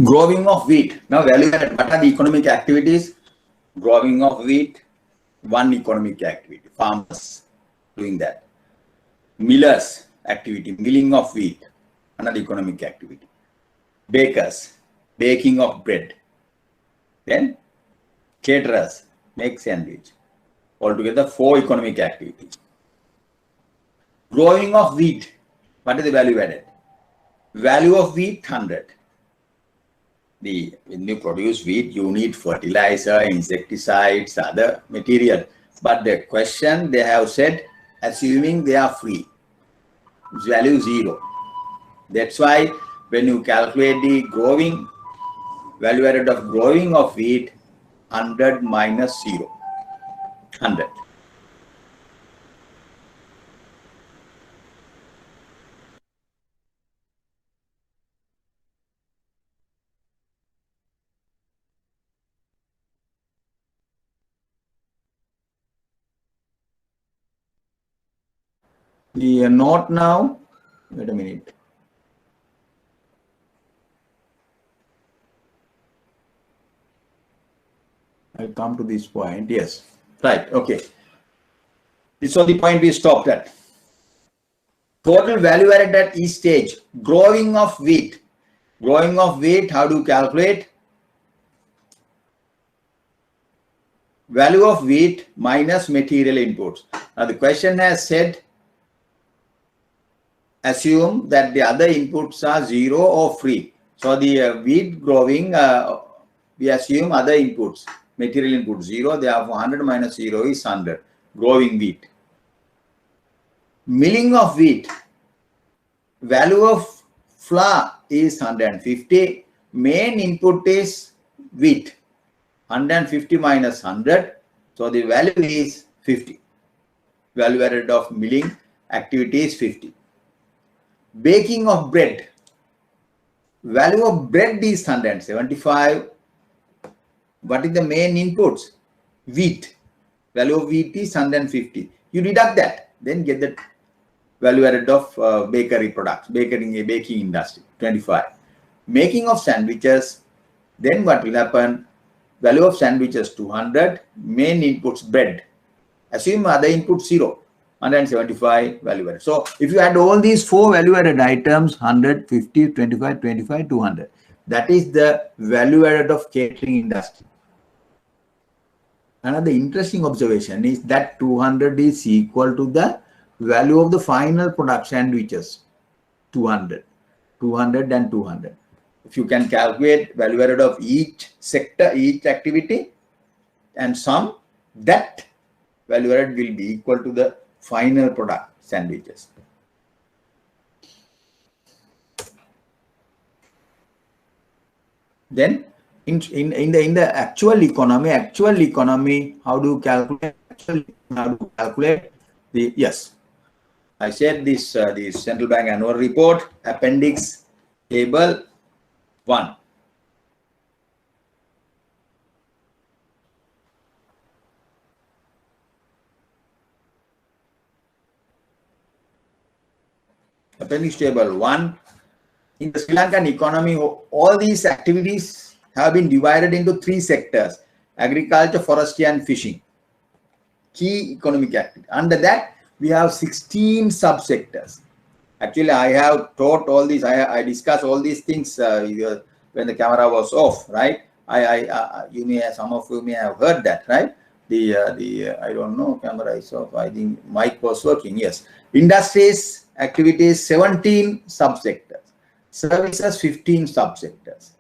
Growing of wheat. Now value added, what are the economic activities? Growing of wheat, one economic activity, farmers doing that. Millers activity, milling of wheat, another economic activity. Bakers, baking of bread. Then caterers, make sandwich. Altogether 4 economic activities. Growing of wheat, what is the value added? Value of wheat 100. When you produce wheat, you need fertilizer, insecticides, other material. But the question they have said, assuming they are free, value 0. That's why when you calculate the growing, value added of growing of wheat, 100 minus 0, 100. The note now, wait a minute. I'll come to this point. Yes, right. Okay. This was the point we stopped at. Total value added at each stage. Growing of wheat. Growing of wheat, how do you calculate? Value of wheat minus material inputs. Now the question has said, assume that the other inputs are 0 or free. So the wheat growing, we assume other inputs, material input 0, therefore 100 minus 0 is 100, growing wheat. Milling of wheat, value of flour is 150, main input is wheat, 150 minus 100, so the value is 50. Value added of milling activity is 50. Baking of bread, value of bread is 175. What is the main inputs? Wheat. Value of wheat is 150. You deduct that, then get the value added of bakery products, baking industry, 25. Making of sandwiches, then what will happen? Value of sandwiches 200, main inputs bread. Assume other input 0, 175 value added. So if you add all these 4 value added items, 100, 50, 25, 25, 200. That is the value added of catering industry. Another interesting observation is that 200 is equal to the value of the final product sandwiches, 200, 200 and 200. If you can calculate value added of each sector, each activity and sum, that value added will be equal to the final product sandwiches. Then in the actual economy, how do you calculate? The, yes, I said this the central bank annual report, appendix table 1. Appendix table 1. In the Sri Lankan economy, all these activities have been divided into 3 sectors: agriculture, forestry, and fishing. Key economic activity. Under that, we have 16 subsectors. Actually, I have taught all these. I discussed all these things when the camera was off, right? You may, some of you may have heard that, right? I don't know, camera is off. I think mic was working. Yes. Industries, activities, 17 subsectors. Services, 15 subsectors.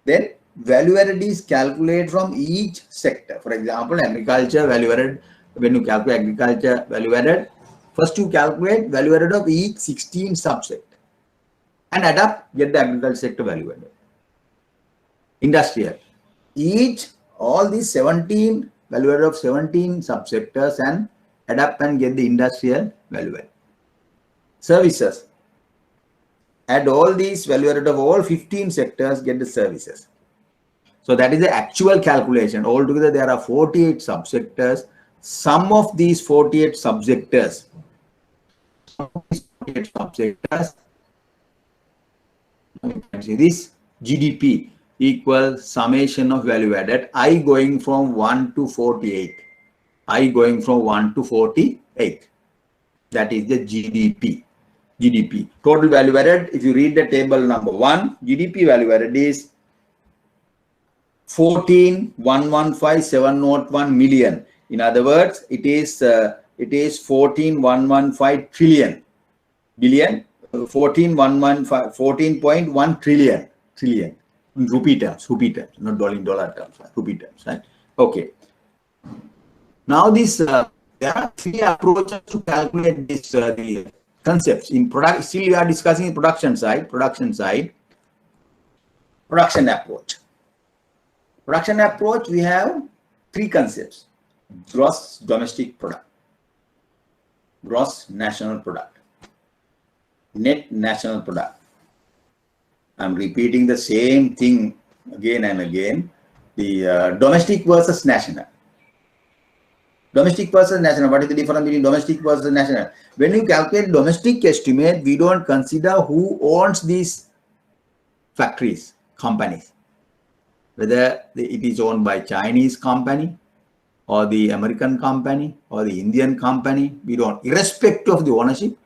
Then value added is calculated from each sector. For example, agriculture value added. When you calculate agriculture value added, first you calculate value added of each 16 subsector and add up, get the agriculture sector value added. Industrial, all these 17 value added of 17 subsectors and add up and get the industrial value added. Services, add all these value added of all 15 sectors, get the services. So that is the actual calculation. Altogether, there are 48 subsectors. Some of these 48 subsectors, you can see this, GDP equals summation of value added, I going from 1 to 48. I going from 1 to 48. That is the GDP. GDP. Total value added, if you read the table number 1, GDP value added is 14,115,701 million. In other words, it is 14,115 trillion. Billion, 14.1 trillion. Trillion. In rupee terms, not dollar terms, rupee terms, right? Okay. Now this, there are 3 approaches to calculate this, the concepts. In product, still we are discussing production side. Production approach. Production approach, we have 3 concepts. Gross domestic product, gross national product, net national product. I'm repeating the same thing again and again. The domestic versus national. Domestic versus national. What is the difference between domestic versus national? When you calculate domestic estimate, we don't consider who owns these factories, companies. Whether it is owned by Chinese company or the American company or the Indian company, we don't. Irrespective of the ownership,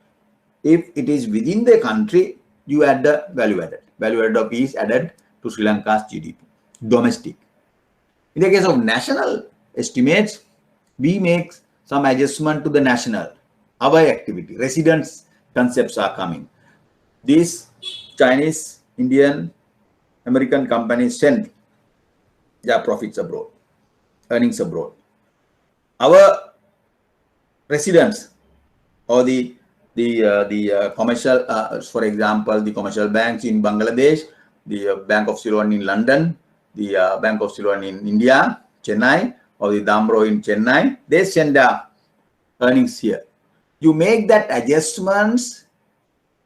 if it is within the country, you add the value added. Value added is added to Sri Lanka's GDP. Domestic. In the case of national estimates, we make some adjustment to the national. Our activity, residents concepts are coming. These Chinese, Indian, American companies send their profits abroad, earnings abroad. Our residents or the commercial, for example, the commercial banks in Bangladesh, the Bank of Ceylon in London, the Bank of Ceylon in India, Chennai, or the Damro in Chennai, they send their earnings here. You make that adjustments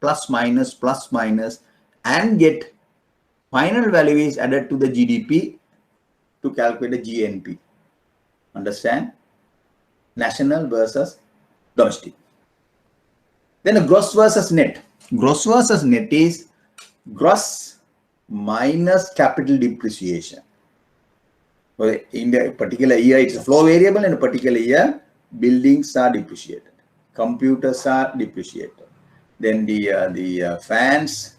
plus minus, and get final value is added to the GDP to calculate the GNP. Understand? National versus domestic. Then the gross versus net. Gross versus net is gross minus capital depreciation. In a particular year, it's a flow variable. In a particular year, buildings are depreciated, computers are depreciated. Then the fans,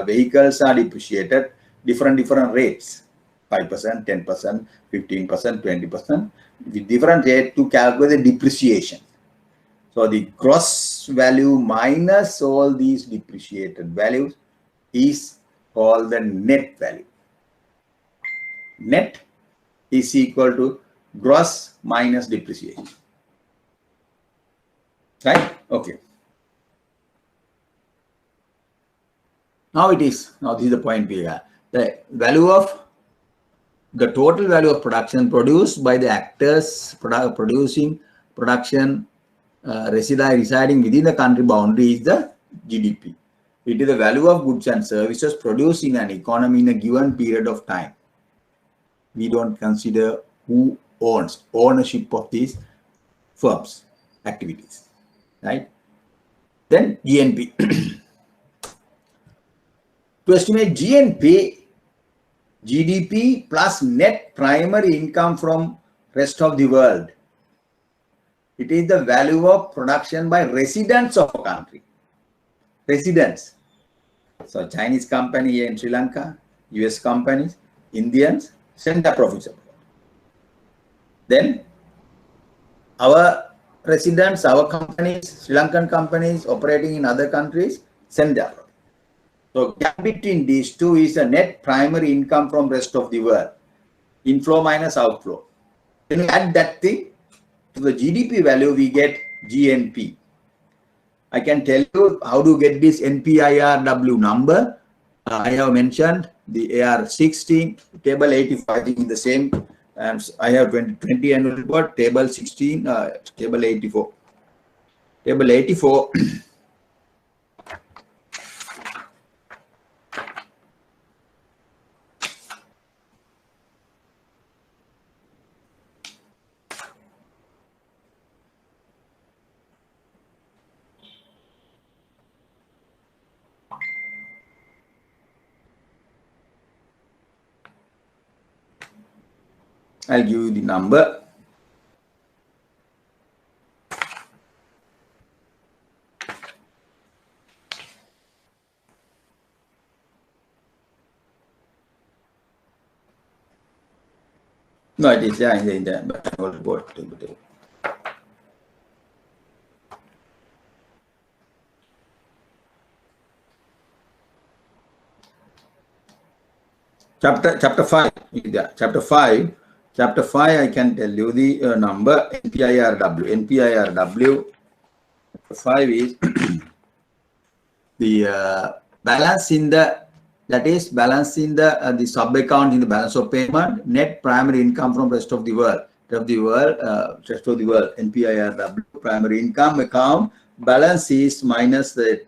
vehicles are depreciated, different rates, 5%, 10%, 15%, 20%, with different rate to calculate the depreciation. So the gross value minus all these depreciated values is called the net value. Net is equal to gross minus depreciation. Right? Okay. Now this is the point we have. The value of the total value of production produced by the actors producing production residing within the country boundary is the GDP. It is the value of goods and services produced in an economy in a given period of time. We don't consider who owns ownership of these firms, activities, right? Then GNP. To estimate GNP, GDP plus net primary income from rest of the world. It is the value of production by residents of a country. Residents. So Chinese company here in Sri Lanka, US companies, Indians send their profits abroad. Then our residents, our companies, Sri Lankan companies operating in other countries send their profits. So gap between these two is a net primary income from rest of the world. Inflow minus outflow. When you add that thing to the GDP value, we get GNP. I can tell you how to get this NPIRW number. I have mentioned the AR16, table 85 in the same, and I have 2020 annual report, table 16, table 84. Table 84. I'll give you the number. No, it is in the but I will go to the chapter 5. Chapter 5, I can tell you the number NPIRW. NPIRW 5 is the balance in the, that is balance in the sub account in the balance of payment, net primary income from rest of the world. NPIRW primary income account balance is minus the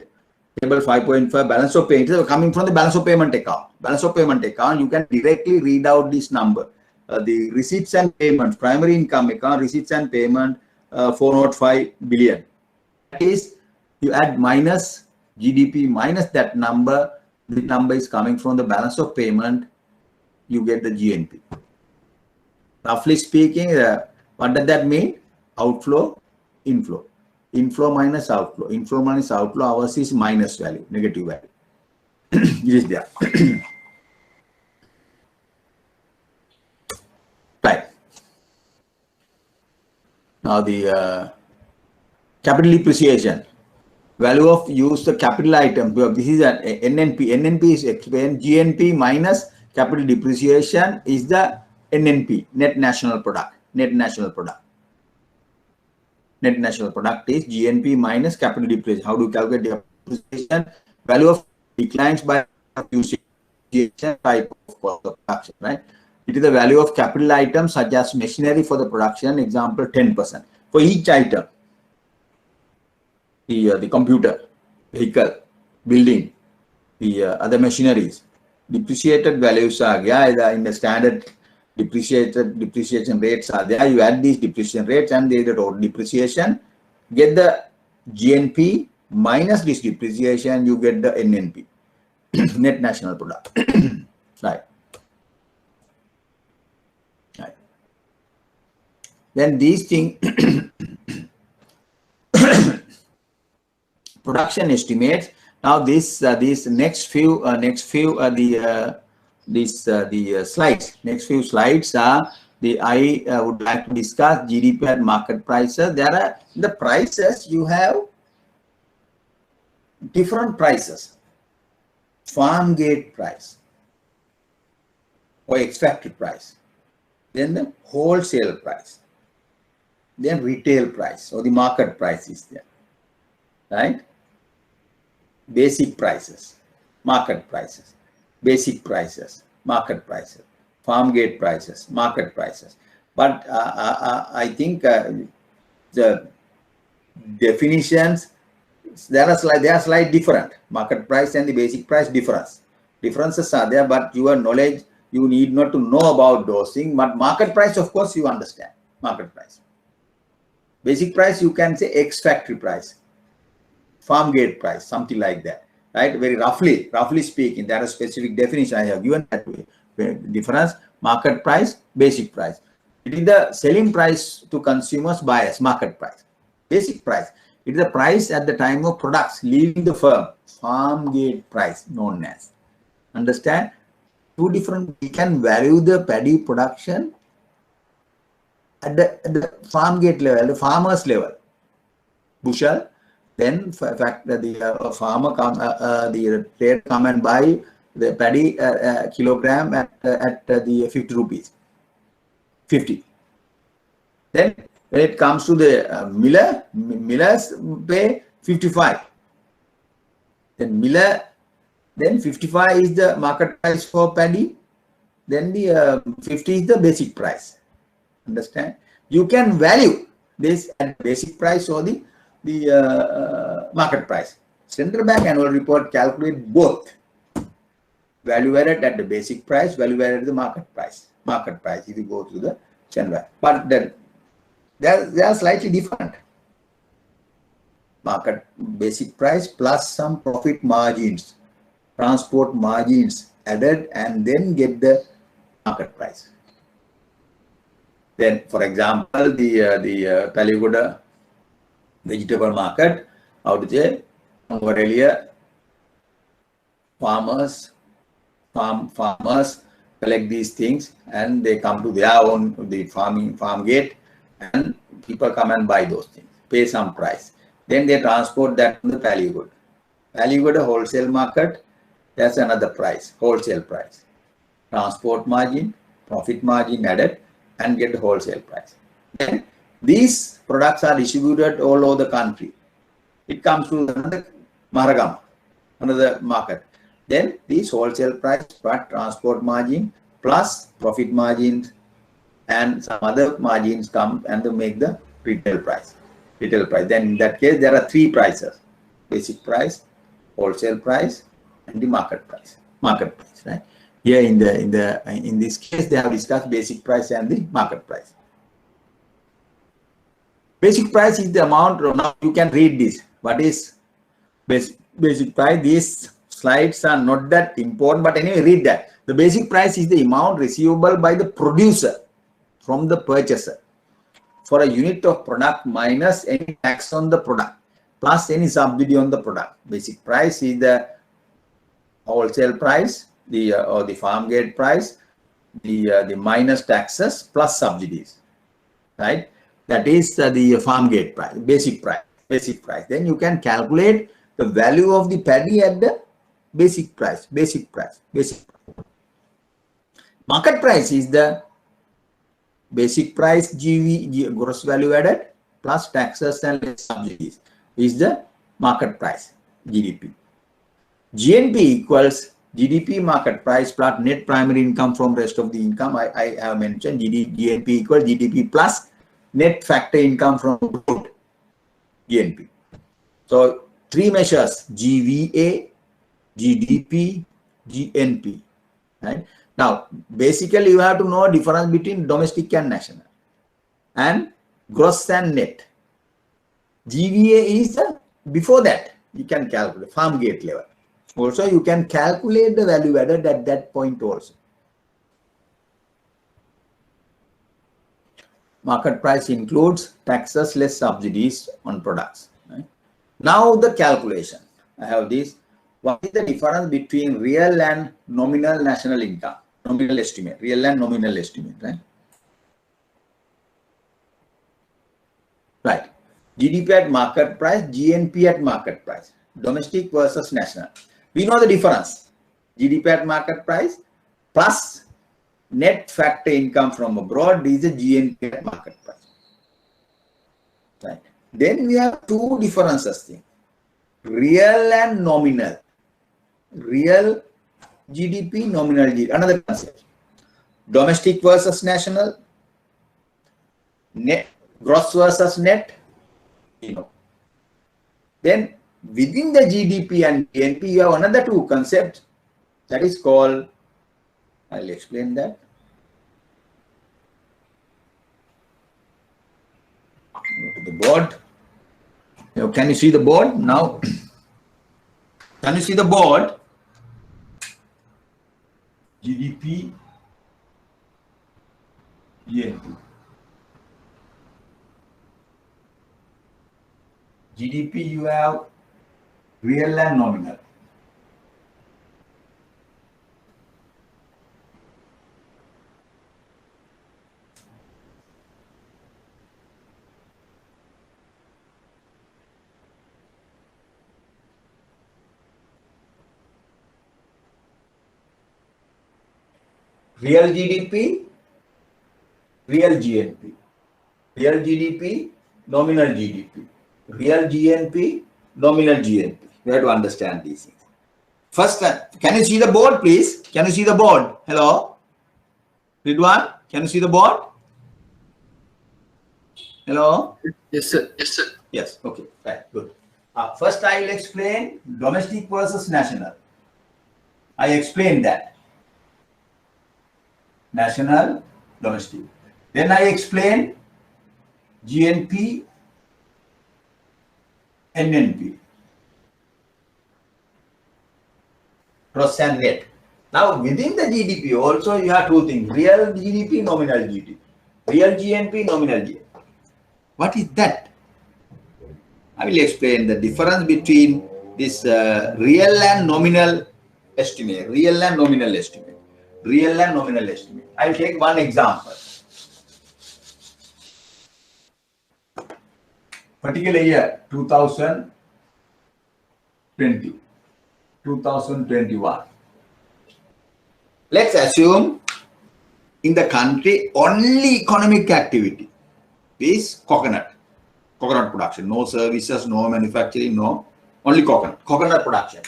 table 5.5 balance of payment coming from the balance of payment account. Balance of payment account, you can directly read out this number. The receipts and payments, primary income account, receipts and payment, 405 billion. That is, you add minus GDP minus that number. The number is coming from the balance of payment. You get the GNP. Roughly speaking, what does that mean? Outflow, inflow. Inflow minus outflow. Inflow minus outflow, ours is minus value, negative value. It is there. Right. Now the capital depreciation. Value of use the capital item. This is an NNP. NNP is explained. GNP minus capital depreciation is the NNP, net national product. Net national product. Net national product is GNP minus capital depreciation. How do you calculate depreciation? Value of declines by usage type of production, right? It is the value of capital items such as machinery for the production, example 10%. For each item, the computer, vehicle, building, the other machineries, depreciated values are there in the standard depreciation rates are there. You add these depreciation rates and the total depreciation, get the GNP minus this depreciation, you get the NNP, net national product. Right. Right. Then these things, production estimates. Now these next few slides. Next few slides are I would like to discuss GDP and market prices. There are the prices, you have different prices. Farm gate price or ex-factory price, then the wholesale price, then retail price or the market price is there, right? Basic prices, market prices, basic prices, market prices, farm gate prices, market prices. But I think the definitions, they are slightly different. Market price and the basic price differences are there, but your knowledge, you need not to know about those things. But market price, of course, you understand. Market price. Basic price, you can say ex-factory price, farm gate price, something like that, right? Very roughly speaking, there are specific definition I have given that way. Difference, market price, basic price. It is the selling price to consumers, buyers, market price. Basic price, it is the price at the time of products leaving the firm, farm gate price, known as. Understand? Two different, we can value the paddy production at the farm gate level, the farmer's level, bushel. Then, fact, the farmer the trader come and buy the paddy kilogram at the 50 rupees. 50. Then, when it comes to the millers pay 55. Then 55 is the market price for paddy. Then the 50 is the basic price. Understand? You can value this at basic price or the market price. Central Bank annual report calculate both. Value added at the basic price, value added at the market price. Market price if you go through the Central Bank. But they are slightly different. Market basic price plus some profit margins, transport margins added, and then get the market price. Then, for example, the Paliguda vegetable market, how to say, earlier, farmers collect these things and they come to their own farm gate, and people come and buy those things, pay some price. Then they transport that to the Paliguda. Paliguda wholesale market, that's another price, wholesale price. Transport margin, profit margin added, and get the wholesale price. Then these products are distributed all over the country. It comes to another Maharagama, another market. Then these wholesale price plus transport margin plus profit margins and some other margins come and to make the retail price. Then in that case, there are three prices: basic price, wholesale price, and the market price. Right? Here in this case, they have discussed basic price and the market price. Basic price is the amount. Now you can read this. What is basic price? These slides are not that important, but anyway, read that. The basic price is the amount receivable by the producer from the purchaser for a unit of product minus any tax on the product plus any subsidy on the product. Basic price is the wholesale price, or the farm gate price, the minus taxes plus subsidies, right? That is the farm gate price, basic price. Then you can calculate the value of the paddy at the basic price. Market price is the basic price GV, gross value added, plus taxes and subsidies, is the market price, GDP. GNP equals GDP market price plus net primary income from rest of the income. I have mentioned GNP equals GDP plus net factor income from good, GNP. So three measures: GVA, GDP, GNP. Right? Now, basically, you have to know difference between domestic and national, and gross and net. GVA is before that you can calculate farm gate level. Also, you can calculate the value added at that point also. Market price includes taxes less subsidies on products. Right? Now the calculation. I have this. What is the difference between real and nominal national income? Nominal estimate. Real and nominal estimate. Right? Right. GDP at market price, GNP at market price. Domestic versus national. We know the difference. GDP at market price plus net factor income from abroad is the GNP at market price. Right. Then we have two differences. Real and nominal. Real GDP, nominal GDP. Another concept. Domestic versus national. Net, gross versus net. You know. Then within the GDP and GNP, you have another two concepts. That is called, I'll explain that. Go to the board. Now, can you see the board now? Can you see the board? GDP, GNP. GDP, you have real and nominal. Real GDP, real GNP. Real GDP, nominal GDP. Real GNP, nominal GNP. We have to understand these things. First, can you see the board, please? Can you see the board? Hello? Ridwan, can you see the board? Hello? Yes, sir. Yes, sir. Yes, okay, right, good. First, I will explain domestic versus national. I explained that. National, domestic. Then I explain GNP, NNP. Gross and net. Now, within the GDP also you have two things, real GDP, nominal GDP. Real GNP, nominal GNP. What is that? I will explain the difference between this real and nominal estimate. Real and nominal estimate. Real and nominal estimate. I will take one example. Particular year 2020, 2021. Let's assume in the country only economic activity is coconut production. No services, no manufacturing, no, only coconut production.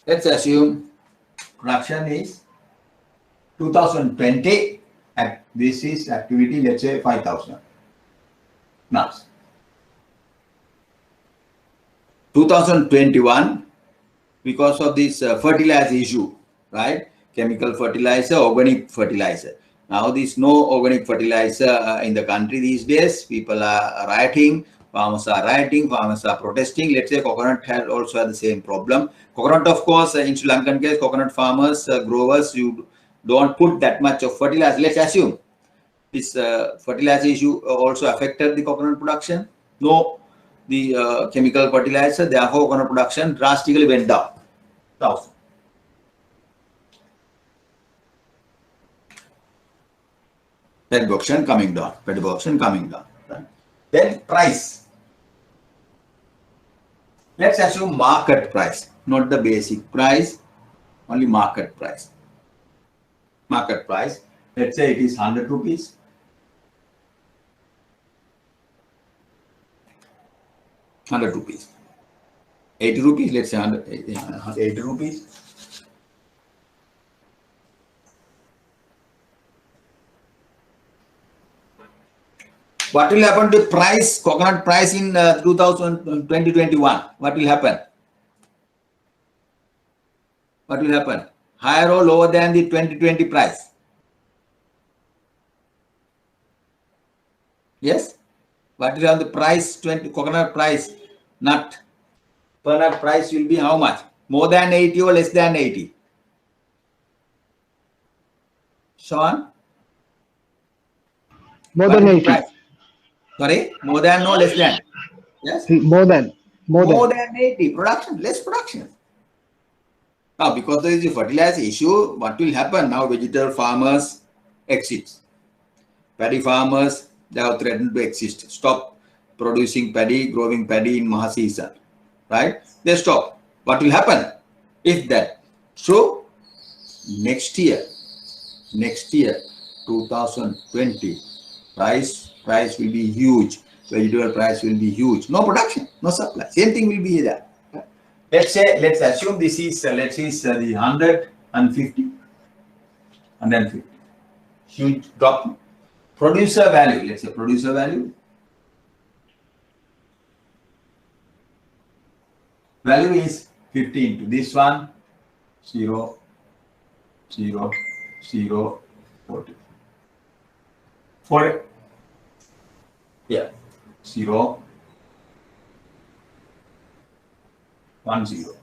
Let's assume production is 2020 and this is activity, let's say 5,000 nuts. 2021, because of this fertilizer issue, right? Chemical fertilizer, organic fertilizer. Now there's no organic fertilizer in the country these days. People are rioting, farmers are rioting, farmers are protesting. Let's say coconut had also had the same problem. Coconut, of course, in Sri Lankan case, coconut farmers, growers, you don't put that much of fertilizer. Let's assume this fertilizer issue also affected the coconut production. No, the chemical fertilizer, therefore coconut production drastically went down. Production coming down. Right? Then price. Let's assume market price, not the basic price, only market price. Market price. Let's say it is 100 rupees. 100 rupees. 80 rupees, let's say 80 rupees. What will happen to price, coconut price in 2021? What will happen? What will happen? Higher or lower than the 2020 price? Yes? What is on the price, coconut price, nut, per nut price will be how much? More than 80 or less than 80? Sean? More than 80. Price? Sorry? More than or less than? Yes? More than 80. Production, less production. Now, because there is a fertilizer issue, what will happen? Now, vegetable farmers exit. Paddy farmers, they have threatened to exist. Stop producing paddy, growing paddy in Maha season. Right? They stop. What will happen? If that true, next year, 2020, price will be huge. Vegetable price will be huge. No production, no supply. Same thing will be there. Let's assume this is the 150. Huge drop. Producer value, let's say producer value. Value is 15 to this one, 0, 0, 0, 40. 4, yeah, 0, 1, 0.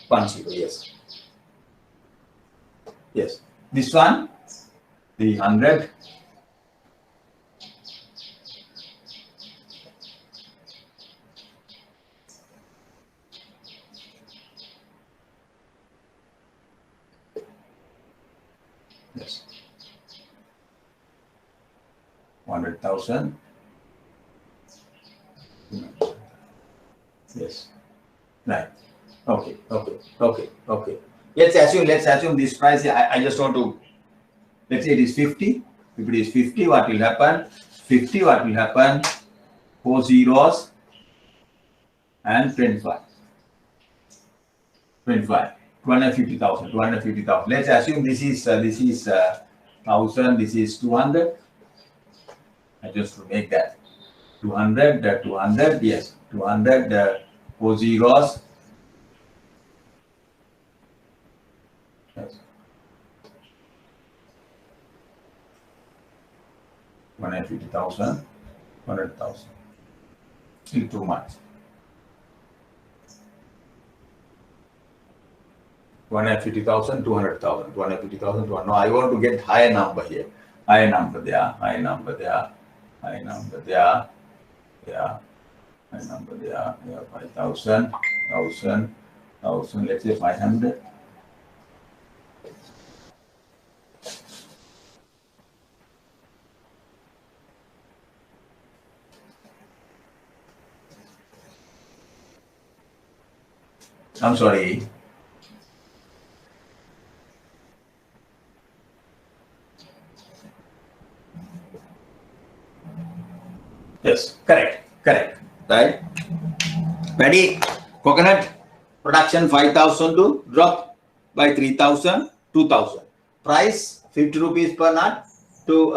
1, 0, yes. Yes. This one, the 100. Yes. 100,000. Yes. Right. Okay. Let's assume this price. I just want to, let's say it is 50. If it is 50, what will happen? 50, what will happen? 4 zeros and 25. 250,000. Let's assume this is 1,000. This is 200. I just to make that 200. 200. Yes, 200. 4 zeros. Yes. 150,000, 100,000 in 2 months. 150,000, 200,000, 250,000, 200. No, I want to get higher number here. Higher number there, higher number there, higher number there, yeah, higher number there, yeah, 5,000, 1,000, 1,000, let's say 500. I'm sorry. Yes, correct, right? Paddy, coconut production 5,000 to drop by 3,000, 2,000. Price 50 rupees per nut to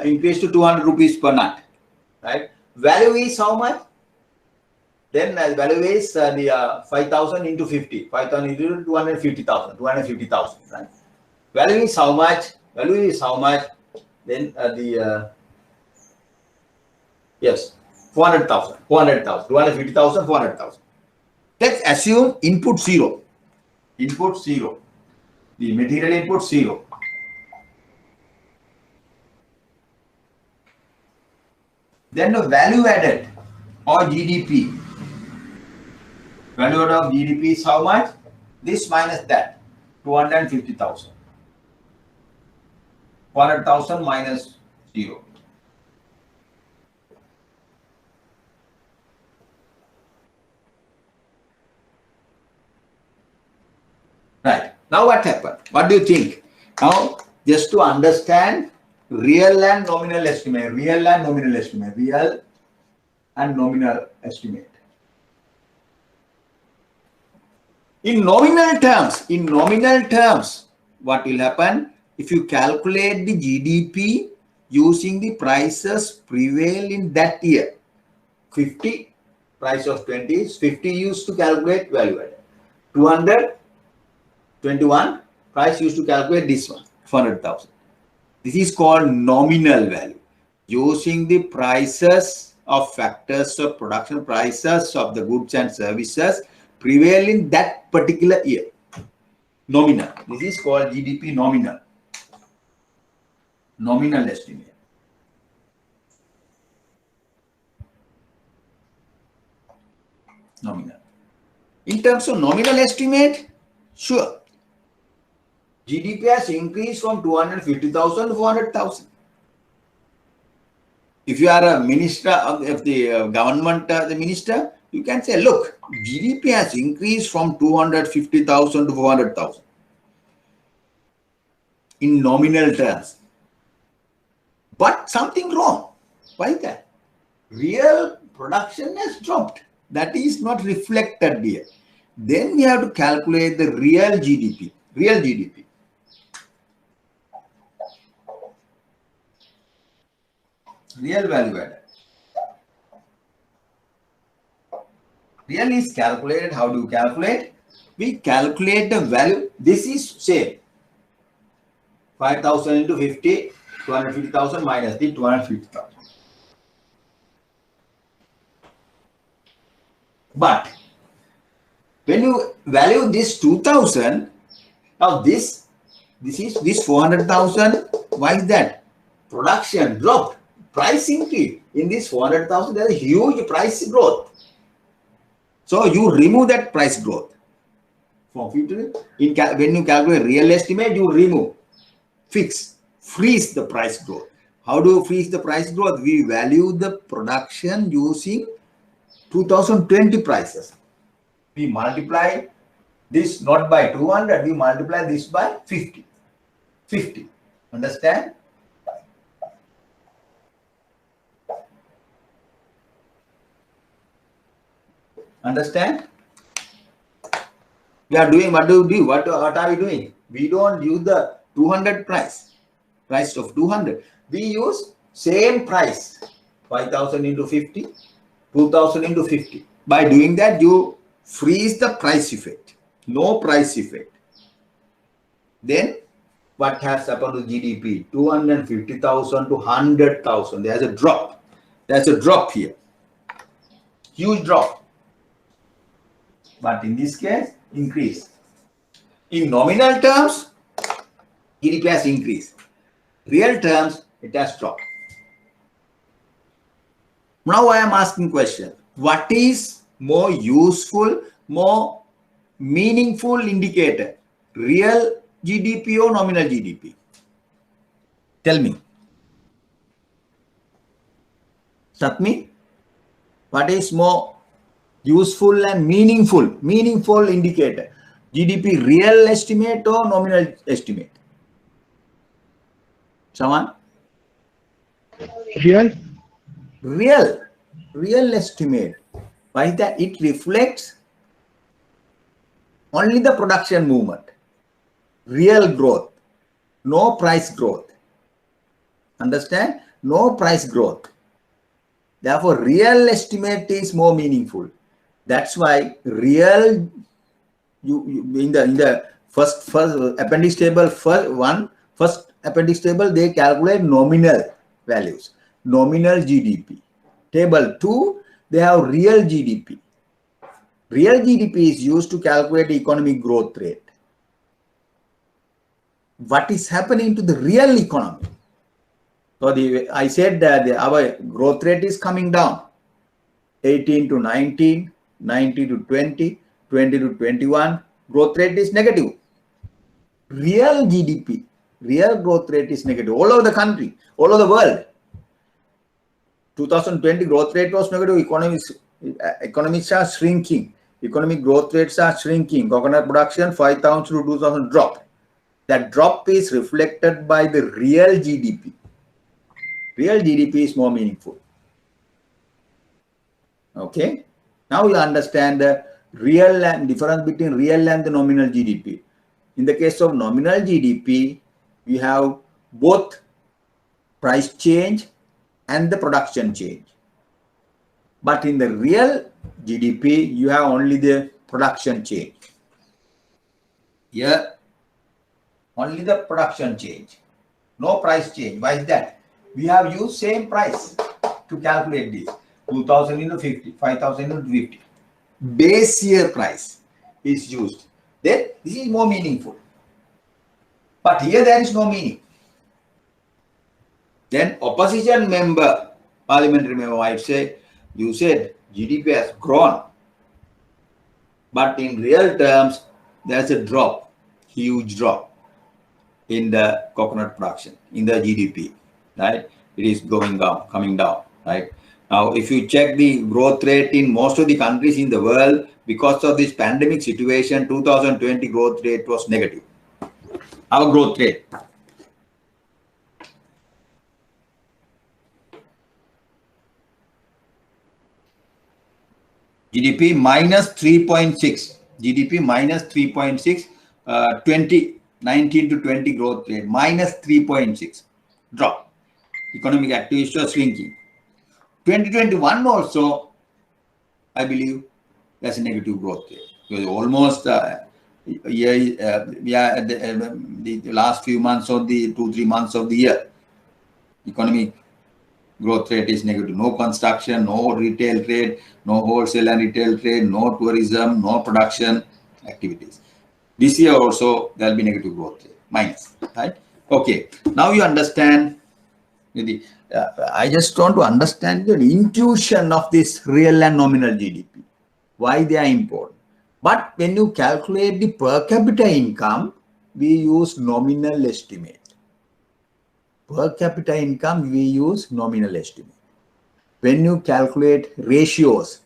increase to 200 rupees per nut, right? Value is how much? Then value is the 5,000 into 50, 5,000 into 250,000, 250,000, right? Value is how much? Value is how much? Then yes, 400,000, 400,000, 250,000, 400,000. Let's assume input 0. Input 0. The material input 0. Then the value added or GDP. Value added of GDP is how much? This minus that, 250,000. 400,000 minus 0. Right. Now what happened? What do you think? Now, just to understand real and nominal estimate, real and nominal estimate, real and nominal estimate. In nominal terms, what will happen? If you calculate the GDP using the prices prevail in that year, 50, price of 20 is 50 used to calculate value added. 200, 21, price used to calculate this one, 400,000. This is called nominal value. Using the prices of factors of production, prices of the goods and services prevail in that particular year. Nominal. This is called GDP nominal. Nominal estimate. Nominal. In terms of nominal estimate, sure. GDP has increased from 250,000 to 400,000. If you are a minister of the government, the minister, you can say, look, GDP has increased from 250,000 to 400,000 in nominal terms. But something wrong. Why that? Real production has dropped. That is not reflected here. Then we have to calculate the real GDP. Real GDP. Real value added. Real is calculated. How do you calculate? We calculate the value. This is same. 5,000 into 50, 250,000 minus the 250,000. But when you value this 2,000, now this is this 400,000. Why is that? Production dropped. Price increase. In this 400,000, there is a huge price growth. So you remove that price growth. From 50, when you calculate real estimate, you remove, fix, freeze the price growth. How do you freeze the price growth? We value the production using 2020 prices. We multiply this not by 200, we multiply this by 50. 50. Understand? Understand? We are doing, what do we do? What are we doing? We don't use the 200 price of 200. We use same price, 5,000 into 50, 2,000 into 50. By doing that, you freeze the price effect. No price effect. Then what has happened to GDP? 250,000 to 100,000. There's a drop. There's a drop here. Huge drop. But in this case, increase. In nominal terms, GDP has increased. Real terms, it has dropped. Now I am asking question. What is more useful, more meaningful indicator? Real GDP or nominal GDP? Tell me. Satmi, what is more useful and meaningful indicator? GDP real estimate or nominal estimate? Someone? Real estimate. Why is that? It reflects only the production movement, real growth, no price growth. Understand? No price growth. Therefore, real estimate is more meaningful. That's why real, in the first appendix table, first appendix table, they calculate nominal values, nominal GDP. Table 2, they have real GDP. Real GDP is used to calculate economic growth rate. What is happening to the real economy? So I said that our growth rate is coming down. 18 to 19, 19 to 20, 20 to 21, growth rate is negative. Real GDP, real growth rate is negative all over the country, all over the world. 2020 growth rate was negative. Economies are shrinking. Economic growth rates are shrinking. Coconut production 5,000 to 2,000 drop. That drop is reflected by the real GDP. Real GDP is more meaningful. Okay. Now you understand the real and difference between real and the nominal GDP. In the case of nominal GDP, we have both price change and the production change. But in the real GDP, you have only the production change. Here, only the production change. No price change. Why is that? We have used same price to calculate this. 2,000 into 50, 5,000 into 50. Base year price is used. Then this is more meaningful. But here there is no meaning. Then opposition member, parliamentary member might say, you said GDP has grown. But in real terms, there's a drop, huge drop in the coconut production, in the GDP, right? It is going down, coming down, right? Now, if you check the growth rate in most of the countries in the world, because of this pandemic situation, 2020 growth rate was negative. Our growth rate. GDP minus 3.6. GDP minus 3.6. 2019 to 20 growth rate minus 3.6. Drop. Economic activity was shrinking. 2021 also, I believe, that's a negative growth rate. Because almost we are at the last few months of the 2-3 months of the year. Economic growth rate is negative. No construction, no retail trade, no wholesale and retail trade, no tourism, no production activities. This year also there will be negative growth rate, minus, right? Okay, now you understand. I just want to understand the intuition of this real and nominal GDP, why they are important. But when you calculate the per capita income, we use nominal estimate. Per capita income, we use nominal estimate. When you calculate ratios,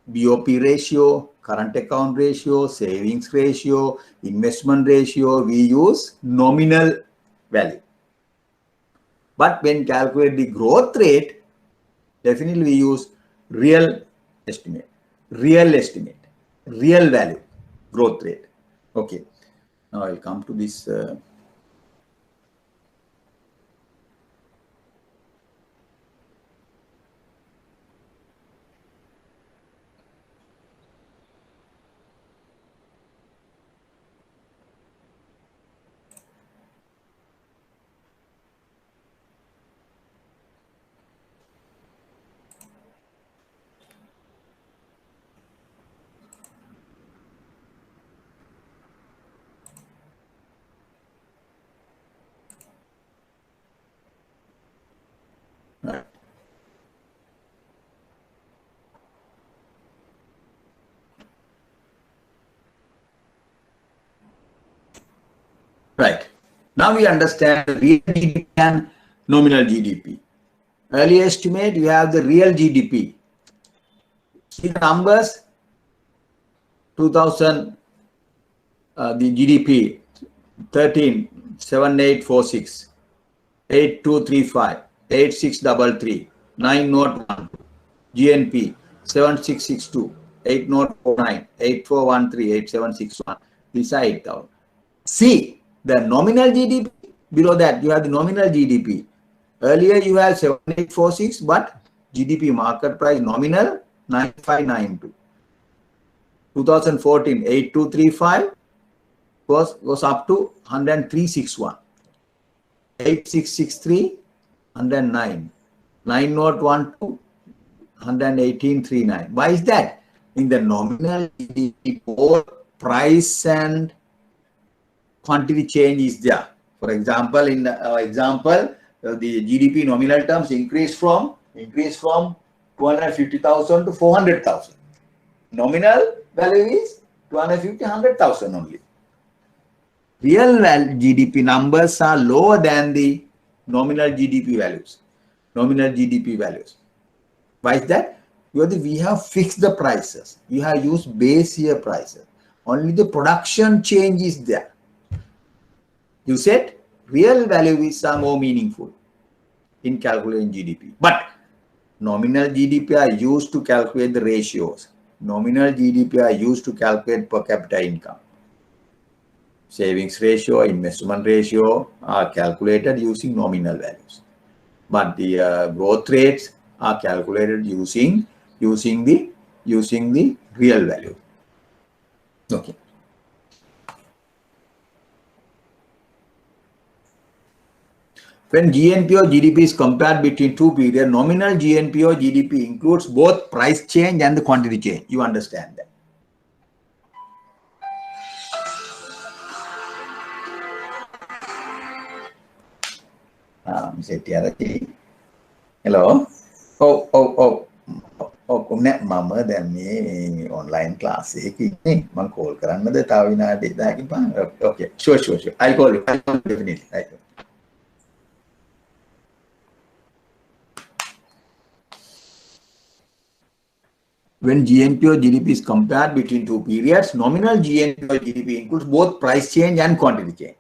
BOP ratio, current account ratio, savings ratio, investment ratio, we use nominal value. But when calculate the growth rate, definitely we use real estimate, real value, growth rate. Okay. Now I'll come to this. Now we understand the real GDP and nominal GDP. Earlier estimate, you have the real GDP. See the numbers, 2000, the GDP, 13,7846, 8235, 8633, 9012, GNP, 7662, 8049, 8413, 8761. These are 8,000. See the nominal GDP, below that you have the nominal GDP. Earlier you have 7846, but GDP market price nominal 9592. 2014 8235 goes up to 10361. 8663 109. 9012 11839. Why is that? In the nominal GDP, both price and quantity change is there. For example, in our example, the GDP nominal terms increased from 250,000 to 400,000. Nominal value is 250, 100,000 only. Real GDP numbers are lower than the nominal GDP values. Nominal GDP values. Why is that? Because we have fixed the prices. We have used base year prices. Only the production change is there. You said real values are more meaningful in calculating GDP. But nominal GDP are used to calculate the ratios. Nominal GDP are used to calculate per capita income. Savings ratio, investment ratio are calculated using nominal values. But the growth rates are calculated using the real value. Okay. When GNP or GDP is compared between two periods, nominal GNP or GDP includes both price change and the quantity change. You understand that. Hello. Oh. නෑ මම දැන් මේ online class එකේ ඉන්නේ මම call කරන්නද තව විනාඩි 10කින් පහ okay sure I'll call you definitely right. When GNP or GDP is compared between two periods, nominal GNP or GDP includes both price change and quantity change.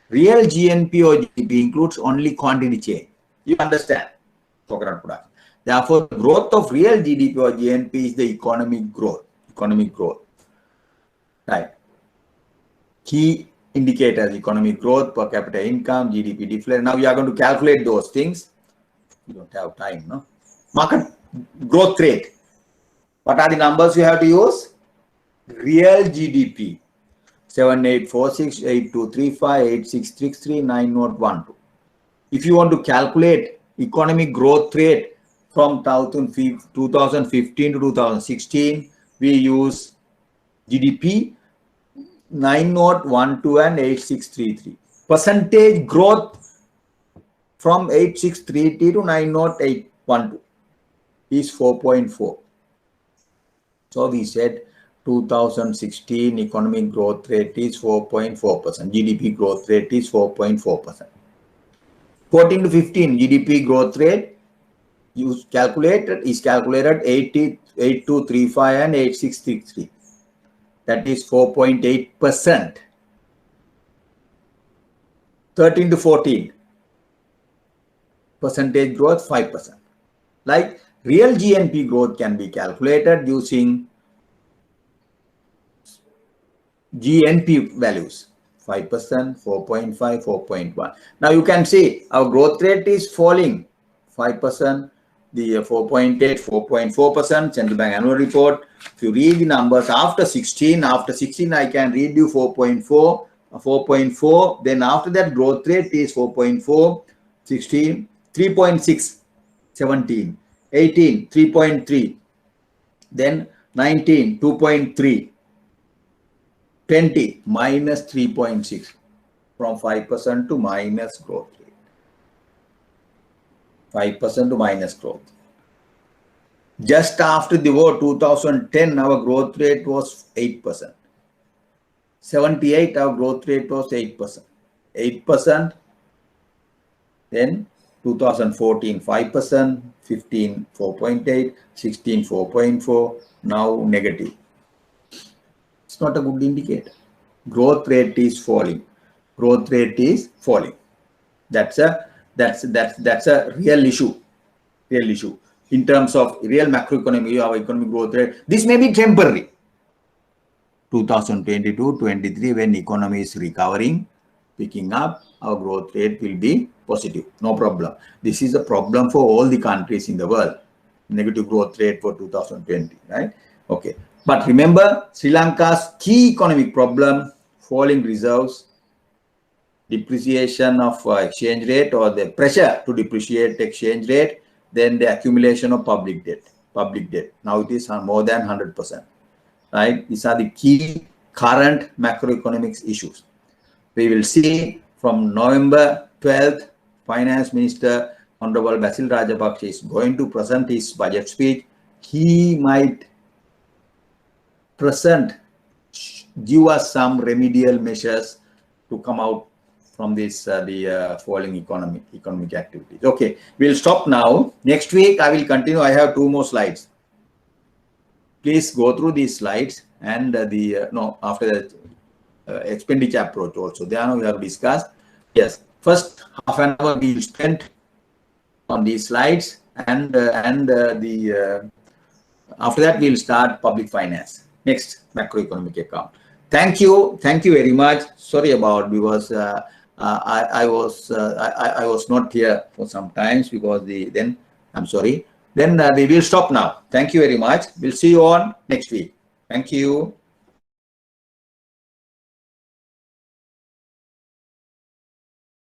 Real GNP or GDP includes only quantity change. You understand? Therefore, the growth of real GDP or GNP is the economic growth. Right. Key indicators: economic growth, per capita income, GDP deflation. Now we are going to calculate those things. We don't have time, no? Market growth rate. What are the numbers you have to use? Real GDP. 7846, 8235, 8663, 9012. If you want to calculate economic growth rate from 2015 to 2016, we use GDP 9012 and 8633. Percentage growth from 8633 to 90812 is 4.4. So we said 2016 economic growth rate is 4.4%. GDP growth rate is 4.4%. 14 to 15 GDP growth rate is calculated 8235 and 8633. That is 4.8%. 13 to 14 percentage growth 5%. Like real GNP growth can be calculated using GNP values 5%, 4.5, 4.1. Now you can see our growth rate is falling 5%, the 4.8, 4.4%, Central Bank annual report. If you read the numbers after 16 I can read you 4.4, 4.4. Then after that growth rate is 4.4, 16, 3.6, 17, 18, 3.3, then 19, 2.3, 20, minus 3.6, from 5% to minus growth rate. 5% to minus growth. Just after the war, 2010, our growth rate was 8%. 78, our growth rate was 8%. 8%, then 2014 5%, 15 4.8, 16 4.4, now negative. It's not a good indicator. Growth rate is falling. Growth rate is falling. That's a real issue. Real issue in terms of real macroeconomy, our economic growth rate. This may be temporary. 2022-23, when economy is recovering, picking up, our growth rate will be positive. No problem. This is a problem for all the countries in the world. Negative growth rate for 2020, right? Okay. But remember, Sri Lanka's key economic problem, falling reserves, depreciation of exchange rate, or the pressure to depreciate exchange rate, then the accumulation of public debt. Now it is more than 100%. Right? These are the key current macroeconomics issues. We will see from November 12th, Finance Minister Honorable Basil Rajapaksa is going to present his budget speech. He might give us some remedial measures to come out from this the falling economic activities. Okay, we'll stop now. Next week I will continue. I have 2 more slides. Please go through these slides and after that expenditure approach also. Then we have discussed. Yes, first half an hour we will spend on these slides, and after that we will start public finance. Next, macroeconomic account. Thank you very much. Sorry about, because I was not here for some times because I'm sorry. Then we will stop now. Thank you very much. We'll see you on next week. Thank you.